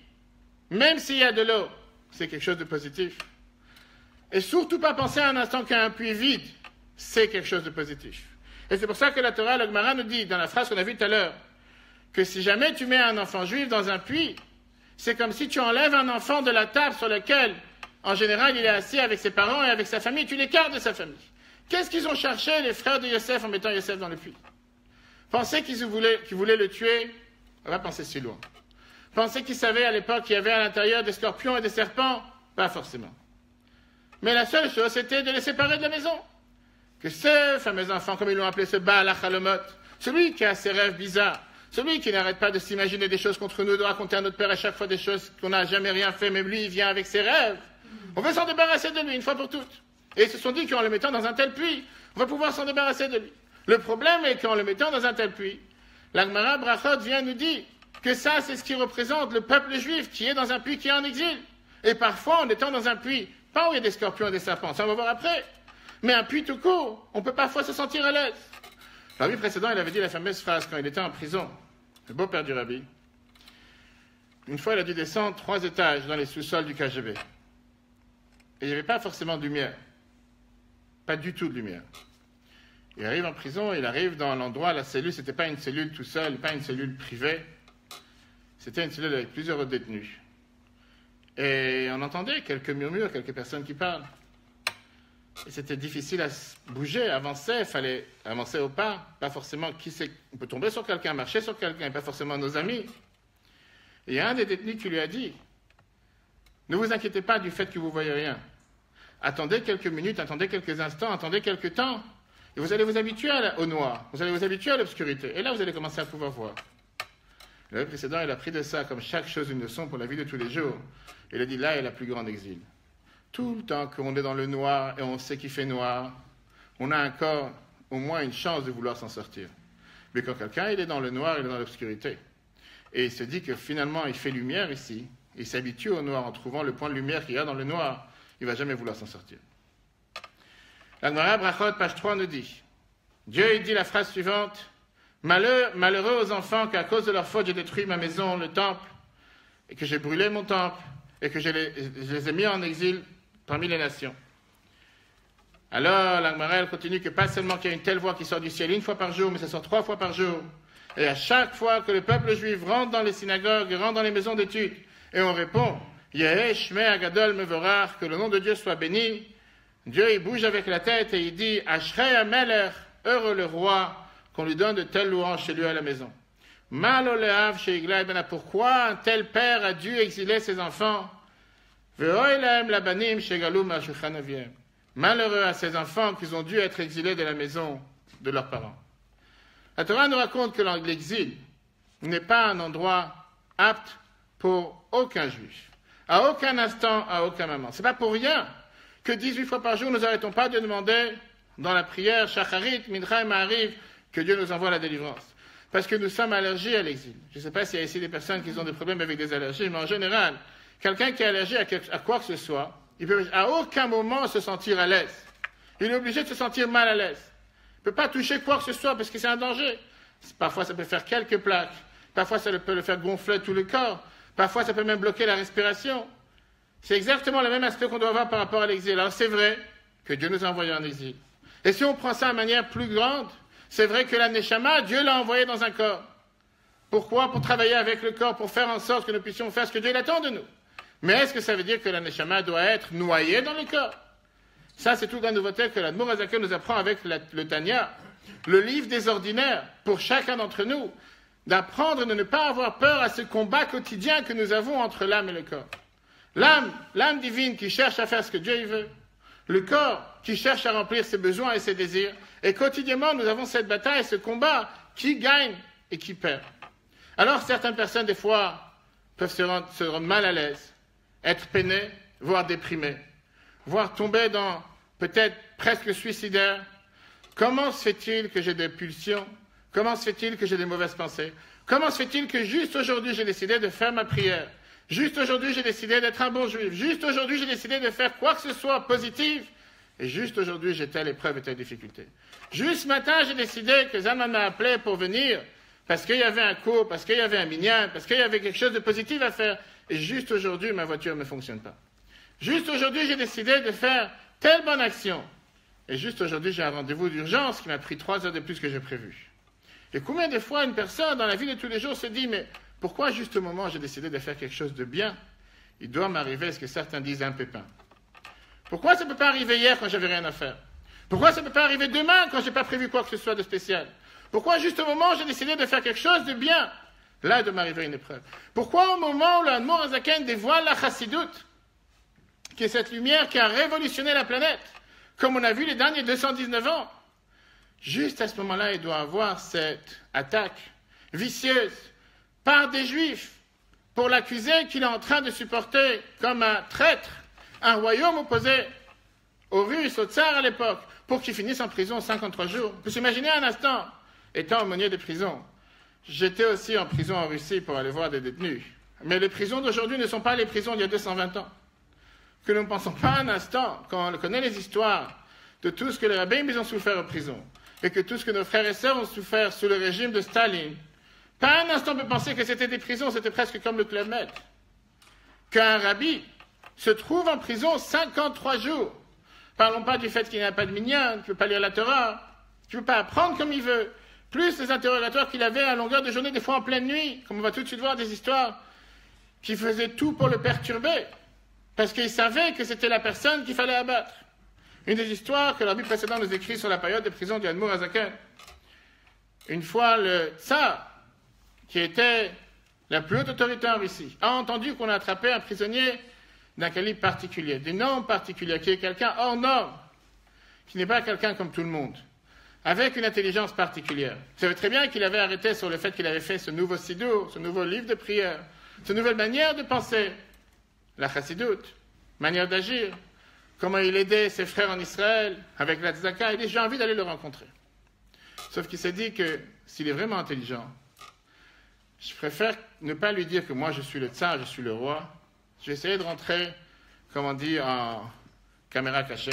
même s'il y a de l'eau, c'est quelque chose de positif. Et surtout pas penser un instant qu'un puits vide, c'est quelque chose de positif. Et c'est pour ça que la Torah et la Gemara nous dit, dans la phrase qu'on a vue tout à l'heure, que si jamais tu mets un enfant juif dans un puits, c'est comme si tu enlèves un enfant de la table sur laquelle, en général, il est assis avec ses parents et avec sa famille, tu l'écartes de sa famille. Qu'est-ce qu'ils ont cherché, les frères de Yosef, en mettant Yosef dans le puits? Penser qu'ils voulaient le tuer, on va penser si loin. Penser qu'ils savaient à l'époque qu'il y avait à l'intérieur des scorpions et des serpents, pas forcément. Mais la seule chose, c'était de les séparer de la maison. Que ce fameux enfant, comme ils l'ont appelé, ce Baal HaChalomot, celui qui a ses rêves bizarres, celui qui n'arrête pas de s'imaginer des choses contre nous, de raconter à notre père à chaque fois des choses qu'on n'a jamais rien fait, mais lui, il vient avec ses rêves. On veut s'en débarrasser de lui, une fois pour toutes. Et ils se sont dit qu'en le mettant dans un tel puits, on va pouvoir s'en débarrasser de lui. Le problème est qu'en le mettant dans un tel puits, la Gemara Brachot vient nous dire que ça, c'est ce qui représente le peuple juif qui est dans un puits qui est en exil. Et parfois, en étant dans un puits, pas où il y a des scorpions et des serpents, ça on va voir après, mais un puits tout court, on peut parfois se sentir à l'aise. Le rabbi précédent, il avait dit la fameuse phrase quand il était en prison, le beau-père du rabbi. Une fois, il a dû descendre 3 étages dans les sous-sols du KGB. Et il n'y avait pas forcément de lumière. Pas du tout de lumière. Il arrive en prison, il arrive dans l'endroit, la cellule, c'était pas une cellule tout seul, pas une cellule privée. C'était une cellule avec plusieurs autres détenus. Et on entendait quelques murmures, quelques personnes qui parlent. Et c'était difficile à bouger, avancer, il fallait avancer au pas. Pas forcément qui c'est. On peut tomber sur quelqu'un, marcher sur quelqu'un, et pas forcément nos amis. Et il y a un des détenus qui lui a dit, ne vous inquiétez pas du fait que vous ne voyez rien. Attendez quelques minutes, attendez quelques instants, attendez quelques temps. Et vous allez vous habituer au noir, vous allez vous habituer à l'obscurité. Et là, vous allez commencer à pouvoir voir. Le précédent, il a pris de ça comme chaque chose une leçon pour la vie de tous les jours. Il a dit, là est la plus grande exil. Tout le temps qu'on est dans le noir et on sait qu'il fait noir, on a encore au moins une chance de vouloir s'en sortir. Mais quand quelqu'un il est dans le noir, il est dans l'obscurité. Et il se dit que finalement, il fait lumière ici. Il s'habitue au noir en trouvant le point de lumière qu'il y a dans le noir. Il ne va jamais vouloir s'en sortir. La Gemara Brachot, page 3, nous dit, Dieu il dit la phrase suivante, malheureux aux enfants qu'à cause de leur faute, j'ai détruit ma maison, le temple, et que j'ai brûlé mon temple, et que je les ai mis en exil parmi les nations. Alors, la Gemara, elle continue que pas seulement qu'il y a une telle voix qui sort du ciel 1 fois par jour, mais ça sort 3 fois par jour. Et à chaque fois que le peuple juif rentre dans les synagogues, rentre dans les maisons d'études, et on répond, Yehé Shmei Agadol Mevorach, que le nom de Dieu soit béni, Dieu il bouge avec la tête et il dit, Ashrei Amelech, heureux le roi, qu'on lui donne de telles louanges chez lui à la maison. Mal oleav chez Igla, pourquoi un tel père a dû exiler ses enfants? Ve'oilem labanim chez Galum Ashukhanaviem. Malheureux à ces enfants qu'ils ont dû être exilés de la maison de leurs parents. La Torah nous raconte que l'exil n'est pas un endroit apte pour aucun juif. À aucun instant, à aucun moment. Ce n'est pas pour rien que 18 fois par jour, nous n'arrêtons pas de demander dans la prière, Shacharit, Mincha et Ma'ariv, que Dieu nous envoie la délivrance. Parce que nous sommes allergiques à l'exil. Je ne sais pas s'il y a ici des personnes qui ont des problèmes avec des allergies, mais en général, quelqu'un qui est allergique à quoi que ce soit, il peut à aucun moment se sentir à l'aise. Il est obligé de se sentir mal à l'aise. Il ne peut pas toucher quoi que ce soit parce que c'est un danger. Parfois, ça peut faire quelques plaques. Parfois, ça peut le faire gonfler tout le corps. Parfois, ça peut même bloquer la respiration. C'est exactement le même aspect qu'on doit avoir par rapport à l'exil. Alors, c'est vrai que Dieu nous a envoyés en exil. Et si on prend ça de manière plus grande, c'est vrai que la Neshama, Dieu l'a envoyé dans un corps. Pourquoi? Pour travailler avec le corps, pour faire en sorte que nous puissions faire ce que Dieu attend de nous. Mais est-ce que ça veut dire que la Neshama doit être noyée dans le corps? Ça, c'est toute la nouveauté que l'Admour Hazaken nous apprend avec le Tanya, le livre des ordinaires, pour chacun d'entre nous, d'apprendre de ne pas avoir peur à ce combat quotidien que nous avons entre l'âme et le corps. L'âme divine qui cherche à faire ce que Dieu veut, le corps qui cherche à remplir ses besoins et ses désirs, et quotidiennement nous avons cette bataille, ce combat, qui gagne et qui perd. Alors certaines personnes, des fois, peuvent se rendre mal à l'aise, être peinées, voire déprimées, voire tomber dans peut-être presque suicidaire. Comment se fait-il que j'ai des pulsions? Comment se fait-il que j'ai des mauvaises pensées? Comment se fait-il que juste aujourd'hui j'ai décidé de faire ma prière? Juste aujourd'hui j'ai décidé d'être un bon juif? Juste aujourd'hui j'ai décidé de faire quoi que ce soit positif? Et juste aujourd'hui j'ai telle épreuve et telle difficulté. Juste ce matin j'ai décidé que Zalman m'a appelé pour venir parce qu'il y avait un cours, parce qu'il y avait un minyan, parce qu'il y avait quelque chose de positif à faire. Et juste aujourd'hui ma voiture ne fonctionne pas. Juste aujourd'hui j'ai décidé de faire telle bonne action. Et juste aujourd'hui j'ai un rendez-vous d'urgence qui m'a pris 3 heures de plus que j'ai prévu. Et combien de fois une personne dans la vie de tous les jours se dit, mais pourquoi juste au moment où j'ai décidé de faire quelque chose de bien, il doit m'arriver ce que certains disent un pépin? Pourquoi ça ne peut pas arriver hier quand j'avais rien à faire? Pourquoi ça ne peut pas arriver demain quand je n'ai pas prévu quoi que ce soit de spécial? Pourquoi juste au moment où j'ai décidé de faire quelque chose de bien, là il doit m'arriver une épreuve? Pourquoi au moment où l'Admour Hazaken dévoile la Chassidoute, qui est cette lumière qui a révolutionné la planète, comme on a vu les derniers 219 ans, juste à ce moment-là, il doit avoir cette attaque vicieuse par des Juifs pour l'accuser qu'il est en train de supporter comme un traître un royaume opposé aux Russes, aux Tsars à l'époque, pour qu'il finisse en prison 53 jours. Vous imaginez un instant, étant aumônier des prisons, j'étais aussi en prison en Russie pour aller voir des détenus. Mais les prisons d'aujourd'hui ne sont pas les prisons d'il y a 220 ans. Que nous ne pensons pas un instant, quand on connaît les histoires de tout ce que les rabbins ont souffert en prison, et que tout ce que nos frères et sœurs ont souffert sous le régime de Staline, pas un instant on peut penser que c'était des prisons, c'était presque comme le Club Med. Qu'un rabbi se trouve en prison 53 jours. Parlons pas du fait qu'il n'a pas de minyan, qu'il ne peut pas lire la Torah, qu'il ne peut pas apprendre comme il veut, plus les interrogatoires qu'il avait à longueur de journée, des fois en pleine nuit, comme on va tout de suite voir des histoires qui faisaient tout pour le perturber, parce qu'il savait que c'était la personne qu'il fallait abattre. Une des histoires que l'Arabie précédent nous écrit sur la période des prisons du Admour Hazaken. Une fois, le tsar, qui était la plus haute autorité en Russie, a entendu qu'on a attrapé un prisonnier d'un calibre particulier, des normes particulières, qui est quelqu'un hors norme, qui n'est pas quelqu'un comme tout le monde, avec une intelligence particulière. Vous savez très bien qu'il avait arrêté sur le fait qu'il avait fait ce nouveau siddur, ce nouveau livre de prière, cette nouvelle manière de penser, la chassidoute, manière d'agir, comment il aidait ses frères en Israël avec la tzedaka. Il dit, j'ai envie d'aller le rencontrer. Sauf qu'il s'est dit que s'il est vraiment intelligent, je préfère ne pas lui dire que moi je suis le tsar, je suis le roi. J'ai essayé de rentrer, comme on dit, en caméra cachée,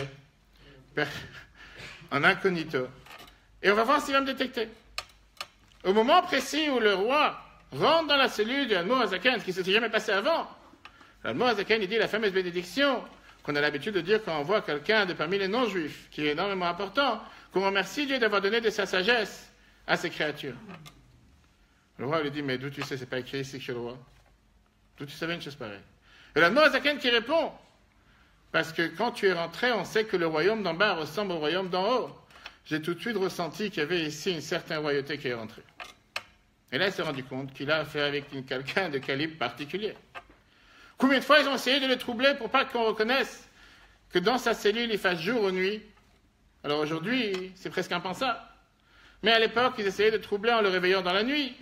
en incognito. Et on va voir s'il va me détecter. Au moment précis où le roi rentre dans la cellule du Admour Hazaken, ce qui ne s'était jamais passé avant, l'Admour Hazaken, il dit la fameuse bénédiction qu'on a l'habitude de dire quand on voit quelqu'un de parmi les non-juifs, qui est énormément important, qu'on remercie Dieu d'avoir donné de sa sagesse à ses créatures. Le roi lui dit, mais d'où tu sais, c'est pas écrit ici que je suis le roi. D'où tu savais une chose pareille? Et l'Admour Hazaken qui répond, parce que quand tu es rentré, on sait que le royaume d'en bas ressemble au royaume d'en haut. J'ai tout de suite ressenti qu'il y avait ici une certaine royauté qui est rentrée. Et là, il s'est rendu compte qu'il a affaire avec quelqu'un de calibre particulier. Combien de fois ils ont essayé de le troubler pour pas qu'on reconnaisse que dans sa cellule, il fasse jour ou nuit? Alors aujourd'hui, c'est presque impensable. Mais à l'époque, ils essayaient de troubler en le réveillant dans la nuit,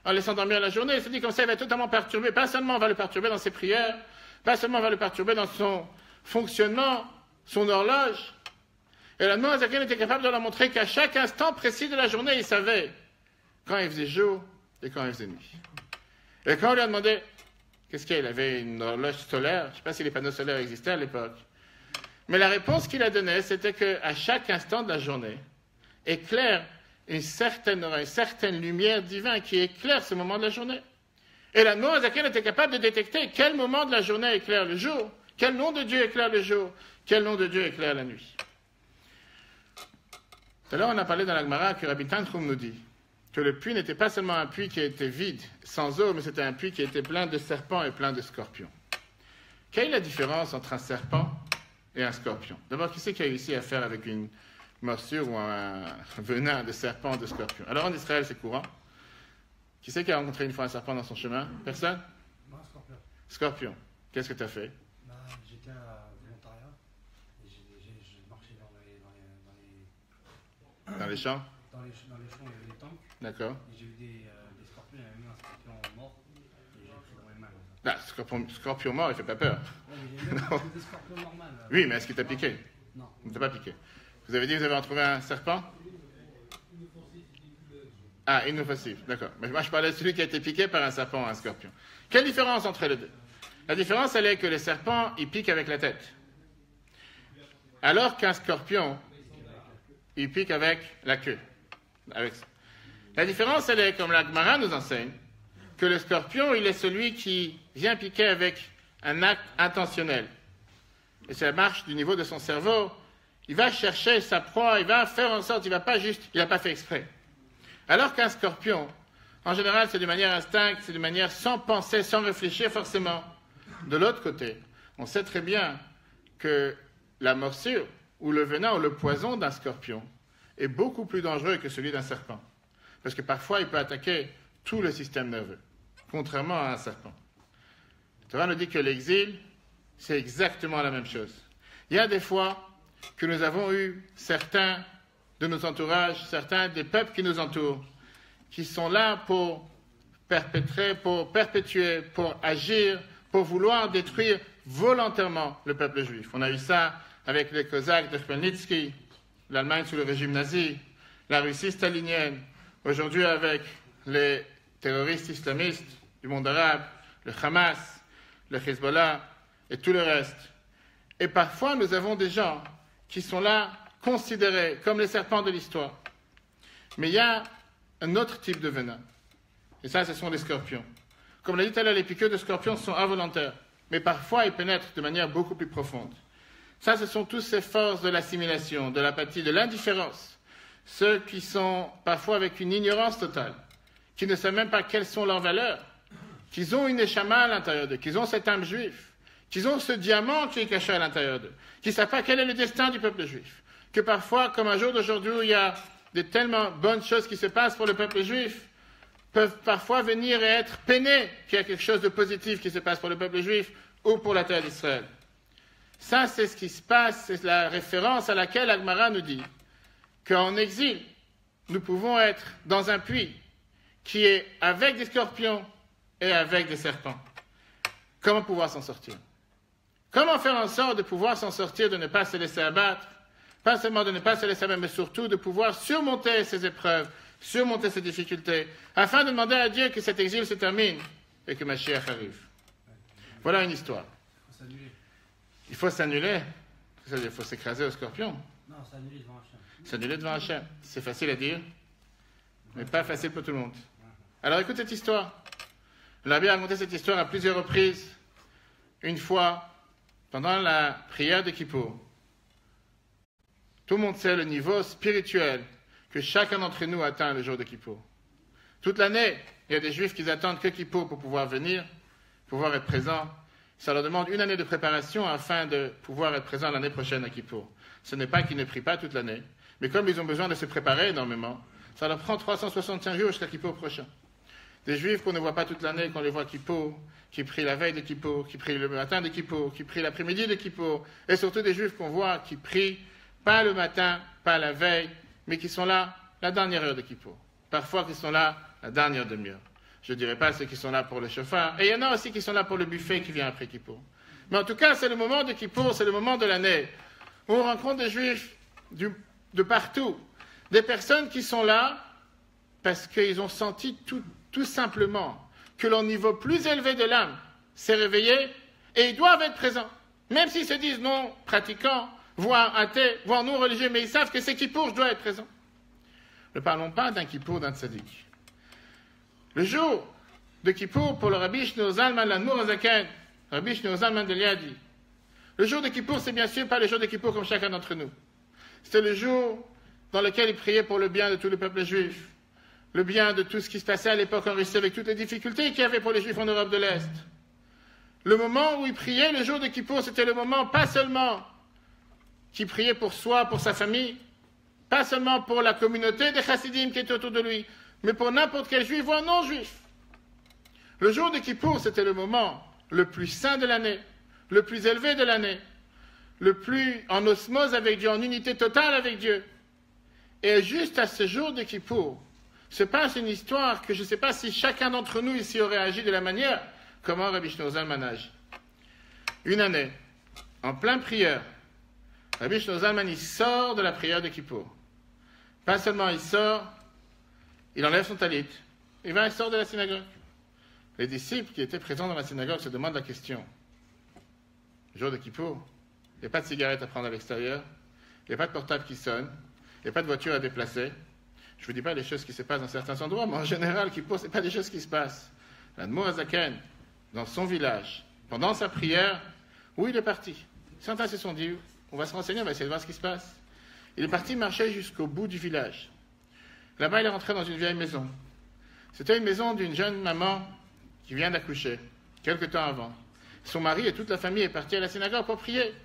en laissant dormir la journée. Il se dit comme ça, il va être totalement perturbé. Pas seulement on va le perturber dans ses prières, pas seulement on va le perturber dans son fonctionnement, son horloge. Et l'Admour Hazaken était capable de leur montrer qu'à chaque instant précis de la journée, il savait quand il faisait jour et quand il faisait nuit. Et quand on lui a demandé qu'est-ce qu'il avait une horloge solaire, je ne sais pas si les panneaux solaires existaient à l'époque, mais la réponse qu'il a donnée, c'était qu'à chaque instant de la journée, éclaire une certaine lumière divine qui éclaire ce moment de la journée. Et l'Admour Hazaken était capable de détecter quel moment de la journée éclaire le jour, quel nom de Dieu éclaire le jour, quel nom de Dieu éclaire la nuit. Tout à l'heure, on a parlé dans la Gemara que Rabbi Tanchum nous dit que le puits n'était pas seulement un puits qui était vide, sans eau, mais c'était un puits qui était plein de serpents et plein de scorpions. Quelle est la différence entre un serpent et un scorpion? D'abord, qui c'est qui a réussi à faire avec une morsure ou un venin de serpent ou de scorpion? Alors en Israël, c'est courant. Qui c'est qui a rencontré une fois un serpent dans son chemin? Personne? Moi, scorpion. Scorpion. Qu'est-ce que tu as fait? J'étais à volontariat et j'ai marché Dans les champs? dans les champs, il y avait des tanks. D'accord. Et j'ai vu des scorpions, il y avait même un scorpion mort et j'ai pris dans les mains. Scorpion mort, il fait pas peur. Ouais, mais j'ai même des scorpions normaux. Oui, mais est-ce qu'il t'a piqué? Non. Il ne t'a pas piqué. Vous avez dit que vous avez retrouvé un serpent? Ah, inoffensif, d'accord. Mais moi, je parlais de celui qui a été piqué par un serpent ou un scorpion. Quelle différence entre les deux? La différence, elle est que les serpents, ils piquent avec la tête. Alors qu'un scorpion, il pique avec la queue. La différence, elle est, comme la Gemara nous enseigne, que le scorpion, il est celui qui vient piquer avec un acte intentionnel. Et ça marche du niveau de son cerveau. Il va chercher sa proie, il va faire en sorte, il n'a pas fait exprès. Alors qu'un scorpion, en général, c'est de manière instinctive, c'est de manière sans penser, sans réfléchir forcément. De l'autre côté, on sait très bien que la morsure, ou le venin, ou le poison d'un scorpion est beaucoup plus dangereux que celui d'un serpent. Parce que parfois, il peut attaquer tout le système nerveux, contrairement à un serpent. Le Torah nous dit que l'exil, c'est exactement la même chose. Il y a des fois que nous avons eu certains de nos entourages, certains des peuples qui nous entourent, qui sont là pour perpétrer, pour perpétuer, pour agir, pour vouloir détruire volontairement le peuple juif. On a eu ça avec les Cosaques de Khmelnytsky, l'Allemagne sous le régime nazi, la Russie stalinienne, aujourd'hui avec les terroristes islamistes du monde arabe, le Hamas, le Hezbollah et tout le reste. Et parfois, nous avons des gens qui sont là, considérés comme les serpents de l'histoire. Mais il y a un autre type de venin. Et ça, ce sont les scorpions. Comme l'a dit tout à l'heure, les piqûres de scorpions sont involontaires. Mais parfois, ils pénètrent de manière beaucoup plus profonde. Ça, ce sont tous ces forces de l'assimilation, de l'apathie, de l'indifférence. Ceux qui sont parfois avec une ignorance totale, qui ne savent même pas quelles sont leurs valeurs, qu'ils ont une échama à l'intérieur d'eux, qu'ils ont cette âme juive, qu'ils ont ce diamant qui est caché à l'intérieur d'eux, qu'ils ne savent pas quel est le destin du peuple juif, que parfois, comme un jour d'aujourd'hui où il y a de tellement bonnes choses qui se passent pour le peuple juif, peuvent parfois venir et être peinés qu'il y a quelque chose de positif qui se passe pour le peuple juif ou pour la terre d'Israël. Ça, c'est ce qui se passe, c'est la référence à laquelle Agmara nous dit qu'en exil, nous pouvons être dans un puits qui est avec des scorpions et avec des serpents. Comment pouvoir s'en sortir? Comment faire en sorte de pouvoir s'en sortir, de ne pas se laisser abattre? Pas seulement de ne pas se laisser abattre, mais surtout de pouvoir surmonter ces épreuves, surmonter ces difficultés, afin de demander à Dieu que cet exil se termine et que Mashiach arrive. Voilà une histoire. Il faut s'annuler. Il faut s'écraser au scorpion. Non, s'annuler devant Hachem. S'annuler devant Hachem. C'est facile à dire, mais pas facile pour tout le monde. Alors écoute cette histoire. Le Rabbi a raconté cette histoire à plusieurs reprises. Une fois, pendant la prière de Kippour, tout le monde sait le niveau spirituel que chacun d'entre nous atteint le jour de Kippour. Toute l'année, il y a des Juifs qui attendent que Kippour pour pouvoir venir, pouvoir être présents. Ça leur demande une année de préparation afin de pouvoir être présents l'année prochaine à Kippour. Ce n'est pas qu'ils ne prient pas toute l'année, mais comme ils ont besoin de se préparer énormément, ça leur prend 365 jours jusqu'à Kippour prochain. Des Juifs qu'on ne voit pas toute l'année, qu'on les voit Kippour, qui prient la veille de Kippour, qui prient le matin de Kippour, qui prient l'après-midi de Kippour, et surtout des Juifs qu'on voit qui prient pas le matin, pas la veille, mais qui sont là la dernière heure de Kippour. Parfois qui sont là la dernière demi-heure. Je ne dirais pas ceux qui sont là pour le chauffard. Et il y en a aussi qui sont là pour le buffet qui vient après Kippour. Mais en tout cas, c'est le moment de Kippour, c'est le moment de l'année où on rencontre des Juifs de partout. Des personnes qui sont là parce qu'ils ont senti tout simplement que leur niveau plus élevé de l'âme s'est réveillé et ils doivent être présents. Même s'ils se disent non pratiquants, voire athées, voire non religieux, mais ils savent que c'est Kippour, je dois être présent. Ne parlons pas d'un Kippour, d'un tzaddik. Le jour de Kippour, pour le Rabbi Shneur Zalman l'Admour HaZaken, Rabbi Shneur Zalman de Liadi, le jour de Kippour, c'est bien sûr pas le jour de Kippour comme chacun d'entre nous. C'était le jour dans lequel il priait pour le bien de tout le peuple juif, le bien de tout ce qui se passait à l'époque en Russie avec toutes les difficultés qu'il y avait pour les Juifs en Europe de l'Est. Le moment où il priait, le jour de Kippour, c'était le moment pas seulement qu'il priait pour soi, pour sa famille, pas seulement pour la communauté des chassidim qui étaient autour de lui, mais pour n'importe quel juif, voire non-juif. Le jour de Kippour, c'était le moment le plus saint de l'année, le plus élevé de l'année, le plus en osmose avec Dieu, en unité totale avec Dieu. Et juste à ce jour de Kippour, se passe une histoire que je ne sais pas si chacun d'entre nous ici aurait agi de la manière comment Rabbi Shneur Zalman agit. Une année, en plein prière, Rabbi Shneur Zalman, il sort de la prière de Kippour. Pas seulement il sort, il enlève son talit, il sort de la synagogue. Les disciples qui étaient présents dans la synagogue se demandent la question. Le jour de Kippour, il n'y a pas de cigarette à prendre à l'extérieur, il n'y a pas de portable qui sonne, il n'y a pas de voiture à déplacer. Je ne vous dis pas les choses qui se passent dans certains endroits, mais en général, Kippour, ce n'est pas des choses qui se passent. L'Admour HaZaken, dans son village, pendant sa prière, où il est parti. Certains se sont dit, on va se renseigner, on va essayer de voir ce qui se passe. Il est parti marcher jusqu'au bout du village. Là-bas, il est rentré dans une vieille maison. C'était une maison d'une jeune maman qui vient d'accoucher, quelque temps avant. Son mari et toute la famille est partis à la synagogue pour prier.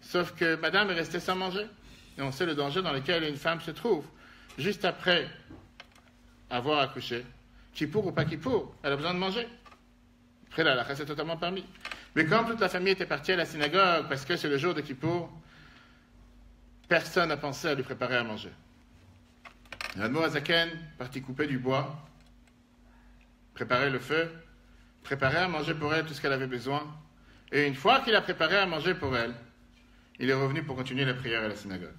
Sauf que madame est restée sans manger. Et on sait le danger dans lequel une femme se trouve. Juste après avoir accouché, Kippour ou pas Kippour, elle a besoin de manger. Après, la halakha, c'est totalement permis. Mais comme toute la famille était partie à la synagogue, parce que c'est le jour de Kippour, personne n'a pensé à lui préparer à manger. L'Admour HaZaken partit couper du bois, préparer le feu, préparer à manger pour elle tout ce qu'elle avait besoin. Et une fois qu'il a préparé à manger pour elle, il est revenu pour continuer la prière à la synagogue.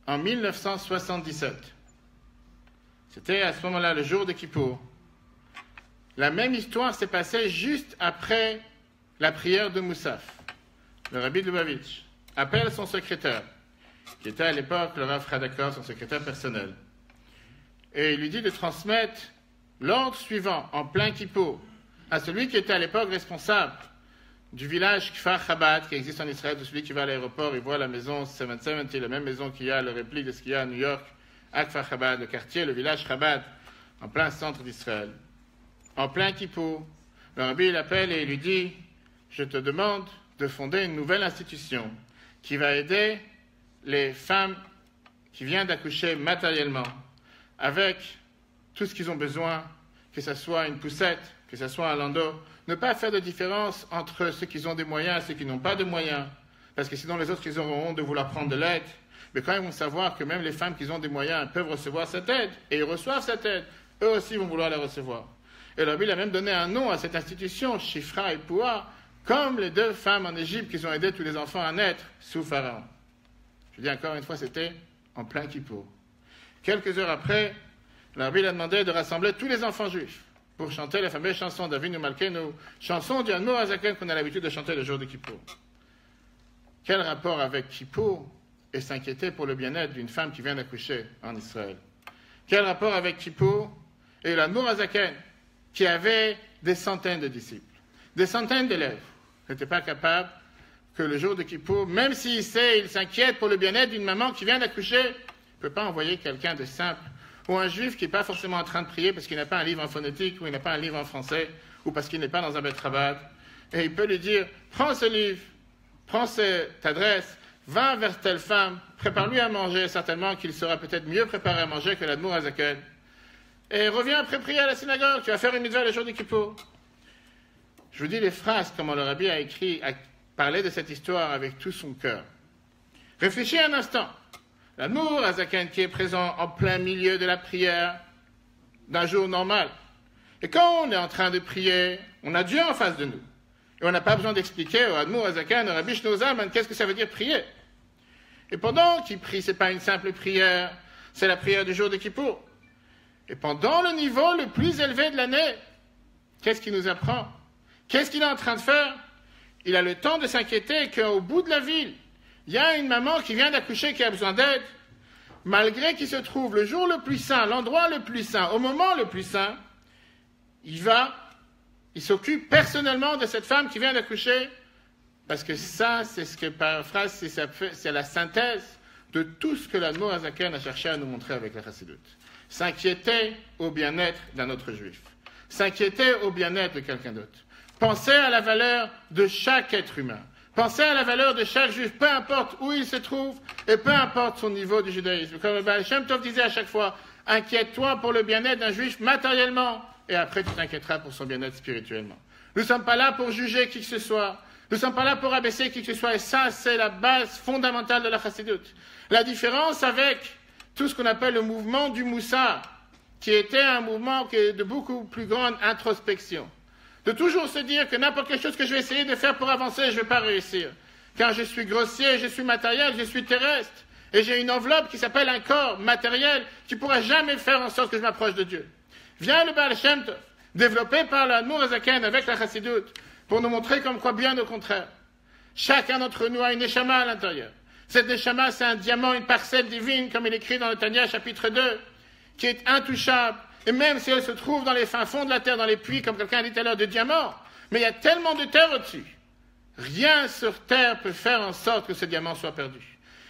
en 1977. C'était à ce moment-là, le jour de Kippour. La même histoire s'est passée juste après la prière de Moussaf. Le rabbi de Lubavitch appelle son secrétaire, qui était à l'époque le Rav Radakov, son secrétaire personnel, et il lui dit de transmettre l'ordre suivant, en plein Kippour, à celui qui était à l'époque responsable du village Kfar Chabad, qui existe en Israël, de celui qui va à l'aéroport, il voit la maison 770, la même maison qu'il y a, le réplique de ce qu'il y a à New York, à Kfar Chabad, le quartier, le village Chabad, en plein centre d'Israël. En plein Kippour, le rabbi l'appelle et il lui dit « Je te demande de fonder une nouvelle institution qui va aider les femmes qui viennent d'accoucher matériellement, avec tout ce qu'ils ont besoin, que ce soit une poussette, que ce soit un landau, ne pas faire de différence entre ceux qui ont des moyens et ceux qui n'ont pas de moyens, parce que sinon les autres, ils auront honte de vouloir prendre de l'aide. Mais quand ils vont savoir que même les femmes qui ont des moyens peuvent recevoir cette aide, et ils reçoivent cette aide, eux aussi vont vouloir la recevoir. Et le rabbi a même donné un nom à cette institution, Shifra et Poua, comme les deux femmes en Égypte qui ont aidé tous les enfants à naître sous Pharaon. Je dis encore une fois, c'était en plein Kippour. Quelques heures après, le rabbi a demandé de rassembler tous les enfants juifs pour chanter la fameuse chanson d'Avinu Malkeinu, chanson du Admor Hazaken qu'on a l'habitude de chanter le jour de Kippour. Quel rapport avec Kippour et s'inquiéter pour le bien-être d'une femme qui vient d'accoucher en Israël? Quel rapport avec Kippour et l'Admor Hazaken qui avait des centaines de disciples, des centaines d'élèves, n'était pas capable que le jour de Kippour, même s'il sait, il s'inquiète pour le bien-être d'une maman qui vient d'accoucher, il ne peut pas envoyer quelqu'un de simple, ou un juif qui n'est pas forcément en train de prier parce qu'il n'a pas un livre en phonétique, ou il n'a pas un livre en français, ou parce qu'il n'est pas dans un Beth Chabad, et il peut lui dire, prends ce livre, prends cette adresse, va vers telle femme, prépare-lui à manger, certainement qu'il sera peut-être mieux préparé à manger que l'Admor Hazaken, et reviens après prier à la synagogue, tu vas faire une mitzvah le jour de Kippour. Je vous dis les phrases, comment le rabbi a écrit, a parlé de cette histoire avec tout son cœur. Réfléchis un instant. L'Admor Hazaken qui est présent en plein milieu de la prière d'un jour normal. Et quand on est en train de prier, on a Dieu en face de nous. Et on n'a pas besoin d'expliquer au Admor Hazaken, au Rabbi Shlomo Zalman, qu'est-ce que ça veut dire prier. Et pendant qu'il prie, ce n'est pas une simple prière, c'est la prière du jour de Kippour. Et pendant le niveau le plus élevé de l'année, qu'est-ce qu'il nous apprend? Qu'est-ce qu'il est en train de faire? Il a le temps de s'inquiéter qu'au bout de la ville, il y a une maman qui vient d'accoucher qui a besoin d'aide, malgré qu'il se trouve le jour le plus saint, l'endroit le plus saint, au moment le plus saint, il s'occupe personnellement de cette femme qui vient d'accoucher, parce que ça, c'est ce que par phrase, c'est la synthèse de tout ce que l'Admor Hazaken a cherché à nous montrer avec la Chassidut. S'inquiéter au bien-être d'un autre juif. S'inquiéter au bien-être de quelqu'un d'autre. Penser à la valeur de chaque être humain. Penser à la valeur de chaque juif, peu importe où il se trouve et peu importe son niveau du judaïsme. Comme le Baal Shem Tov disait à chaque fois, inquiète-toi pour le bien-être d'un juif matériellement et après tu t'inquiéteras pour son bien-être spirituellement. Nous ne sommes pas là pour juger qui que ce soit. Nous ne sommes pas là pour abaisser qui que ce soit. Et ça, c'est la base fondamentale de la Chassidut. La différence avec tout ce qu'on appelle le mouvement du Moussar, qui était un mouvement de beaucoup plus grande introspection. De toujours se dire que n'importe quelle chose que je vais essayer de faire pour avancer, je ne vais pas réussir. Car je suis grossier, je suis matériel, je suis terrestre. Et j'ai une enveloppe qui s'appelle un corps matériel qui ne pourra jamais faire en sorte que je m'approche de Dieu. Vient le Baal Shem Tov, développé par l'Admor Hazaken avec la Chassidut, pour nous montrer comme quoi bien au contraire. Chacun d'entre nous a une neshama à l'intérieur. Cette neshama, c'est un diamant, une parcelle divine, comme il est écrit dans le Tanya, chapitre 2, qui est intouchable. Et même si elle se trouve dans les fins fonds de la terre, dans les puits, comme quelqu'un a dit tout à l'heure, de diamants, mais il y a tellement de terre au-dessus. Rien sur terre peut faire en sorte que ce diamant soit perdu.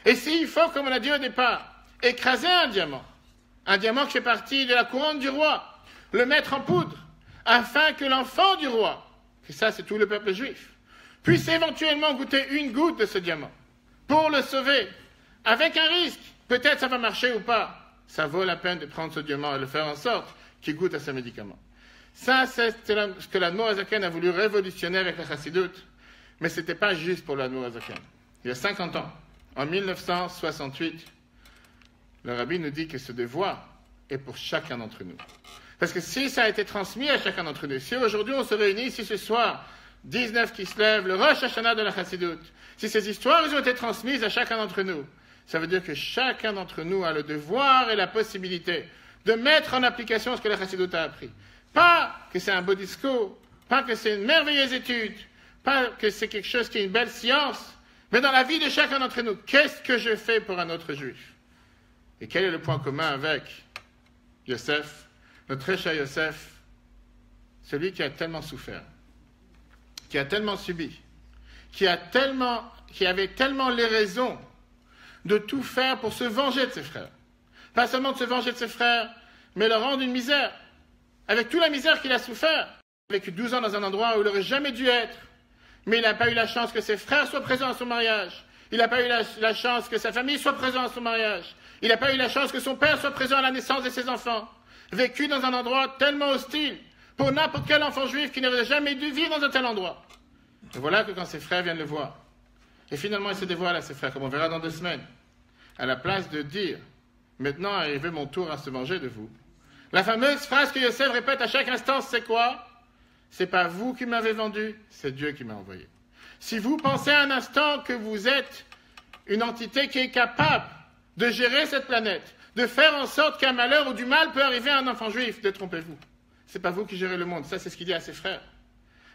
Et s'il faut, comme on a dit au départ, écraser un diamant qui fait partie de la couronne du roi, le mettre en poudre, afin que l'enfant du roi, et ça c'est tout le peuple juif, puisse éventuellement goûter une goutte de ce diamant, pour le sauver, avec un risque, peut-être ça va marcher ou pas, ça vaut la peine de prendre ce diamant et le faire en sorte qu'il goûte à ce médicament. Ça, c'est ce que l'Admor Hazaken a voulu révolutionner avec la Chassidut, mais ce n'était pas juste pour l'Admor Hazaken. Il y a 50 ans, en 1968, le rabbi nous dit que ce devoir est pour chacun d'entre nous. Parce que si ça a été transmis à chacun d'entre nous, si aujourd'hui on se réunit ici ce soir, 19 qui se lèvent, le Rosh Hashanah de la Chassidut, si ces histoires ont été transmises à chacun d'entre nous, Ça veut dire que chacun d'entre nous a le devoir et la possibilité de mettre en application ce que la Chassidut a appris. Pas que c'est un beau discours, pas que c'est une merveilleuse étude, pas que c'est quelque chose qui est une belle science, mais dans la vie de chacun d'entre nous, qu'est-ce que je fais pour un autre juif? Et quel est le point commun avec Yosef, notre très cher Yosef, celui qui a tellement souffert, qui a tellement subi, qui avait tellement les raisons de tout faire pour se venger de ses frères. Pas seulement de se venger de ses frères, mais leur rendre une misère. Avec toute la misère qu'il a souffert, il a vécu 12 ans dans un endroit où il n'aurait jamais dû être, mais il n'a pas eu la chance que ses frères soient présents à son mariage. Il n'a pas eu la chance que sa famille soit présente à son mariage. Il n'a pas eu la chance que son père soit présent à la naissance de ses enfants. Vécu dans un endroit tellement hostile pour n'importe quel enfant juif qui n'aurait jamais dû vivre dans un tel endroit. Et voilà que quand ses frères viennent le voir, et finalement il se dévoile à ses frères, comme on verra dans 2 semaines, à la place de dire « Maintenant arrivé mon tour à se venger de vous », la fameuse phrase que Yosef répète à chaque instant, c'est quoi? C'est pas vous qui m'avez vendu, c'est Dieu qui m'a envoyé. Si vous pensez un instant que vous êtes une entité qui est capable de gérer cette planète, de faire en sorte qu'un malheur ou du mal peut arriver à un enfant juif, détrompez-vous. C'est pas vous qui gérez le monde, ça c'est ce qu'il dit à ses frères.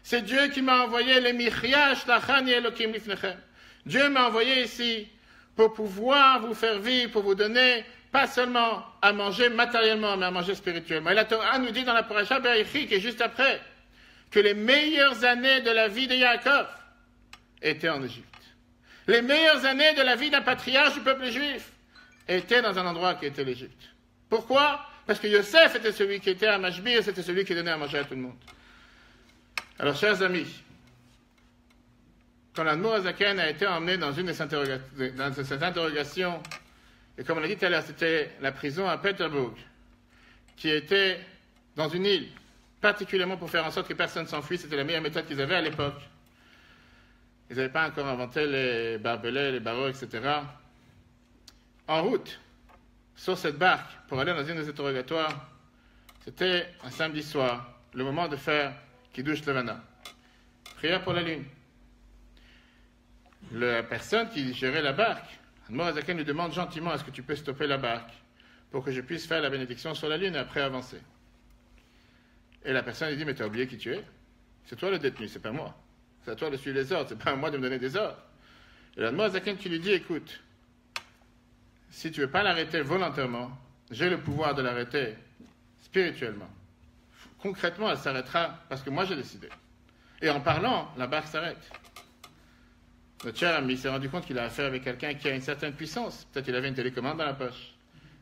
C'est Dieu qui m'a envoyé les michyash lachani elokim lifnechem. Dieu m'a envoyé ici pour pouvoir vous faire vivre, pour vous donner pas seulement à manger matériellement, mais à manger spirituellement. Et la Torah nous dit dans la paracha Be'ayichi, qui est juste après, que les meilleures années de la vie de Yaakov étaient en Égypte. Les meilleures années de la vie d'un patriarche du peuple juif étaient dans un endroit qui était l'Égypte. Pourquoi? Parce que Yosef était celui qui était à Mashbir, c'était celui qui donnait à manger à tout le monde. Alors, chers amis, quand l'Admour Azaken a été emmené dans une de ces interrogations, et comme on l'a dit tout à l'heure, c'était la prison à Peterburg, qui était dans une île, particulièrement pour faire en sorte que personne ne s'enfuit, c'était la meilleure méthode qu'ils avaient à l'époque. Ils n'avaient pas encore inventé les barbelés, les barreaux, etc. En route, sur cette barque, pour aller dans une des interrogatoires, c'était un samedi soir, le moment de faire Kiddush Levana. Prière pour la lune. La personne qui gérait la barque, Admor Azaken lui demande gentiment, est-ce que tu peux stopper la barque pour que je puisse faire la bénédiction sur la lune et après avancer? Et la personne lui dit, mais tu as oublié qui tu es? C'est toi le détenu, c'est pas moi. C'est à toi de suivre les ordres, c'est pas à moi de me donner des ordres. Et l'Admor Azaken qui lui dit, écoute, si tu ne veux pas l'arrêter volontairement, j'ai le pouvoir de l'arrêter spirituellement. Concrètement, elle s'arrêtera parce que moi j'ai décidé. Et en parlant, la barque s'arrête. Notre cher ami s'est rendu compte qu'il a affaire avec quelqu'un qui a une certaine puissance. Peut-être qu'il avait une télécommande dans la poche.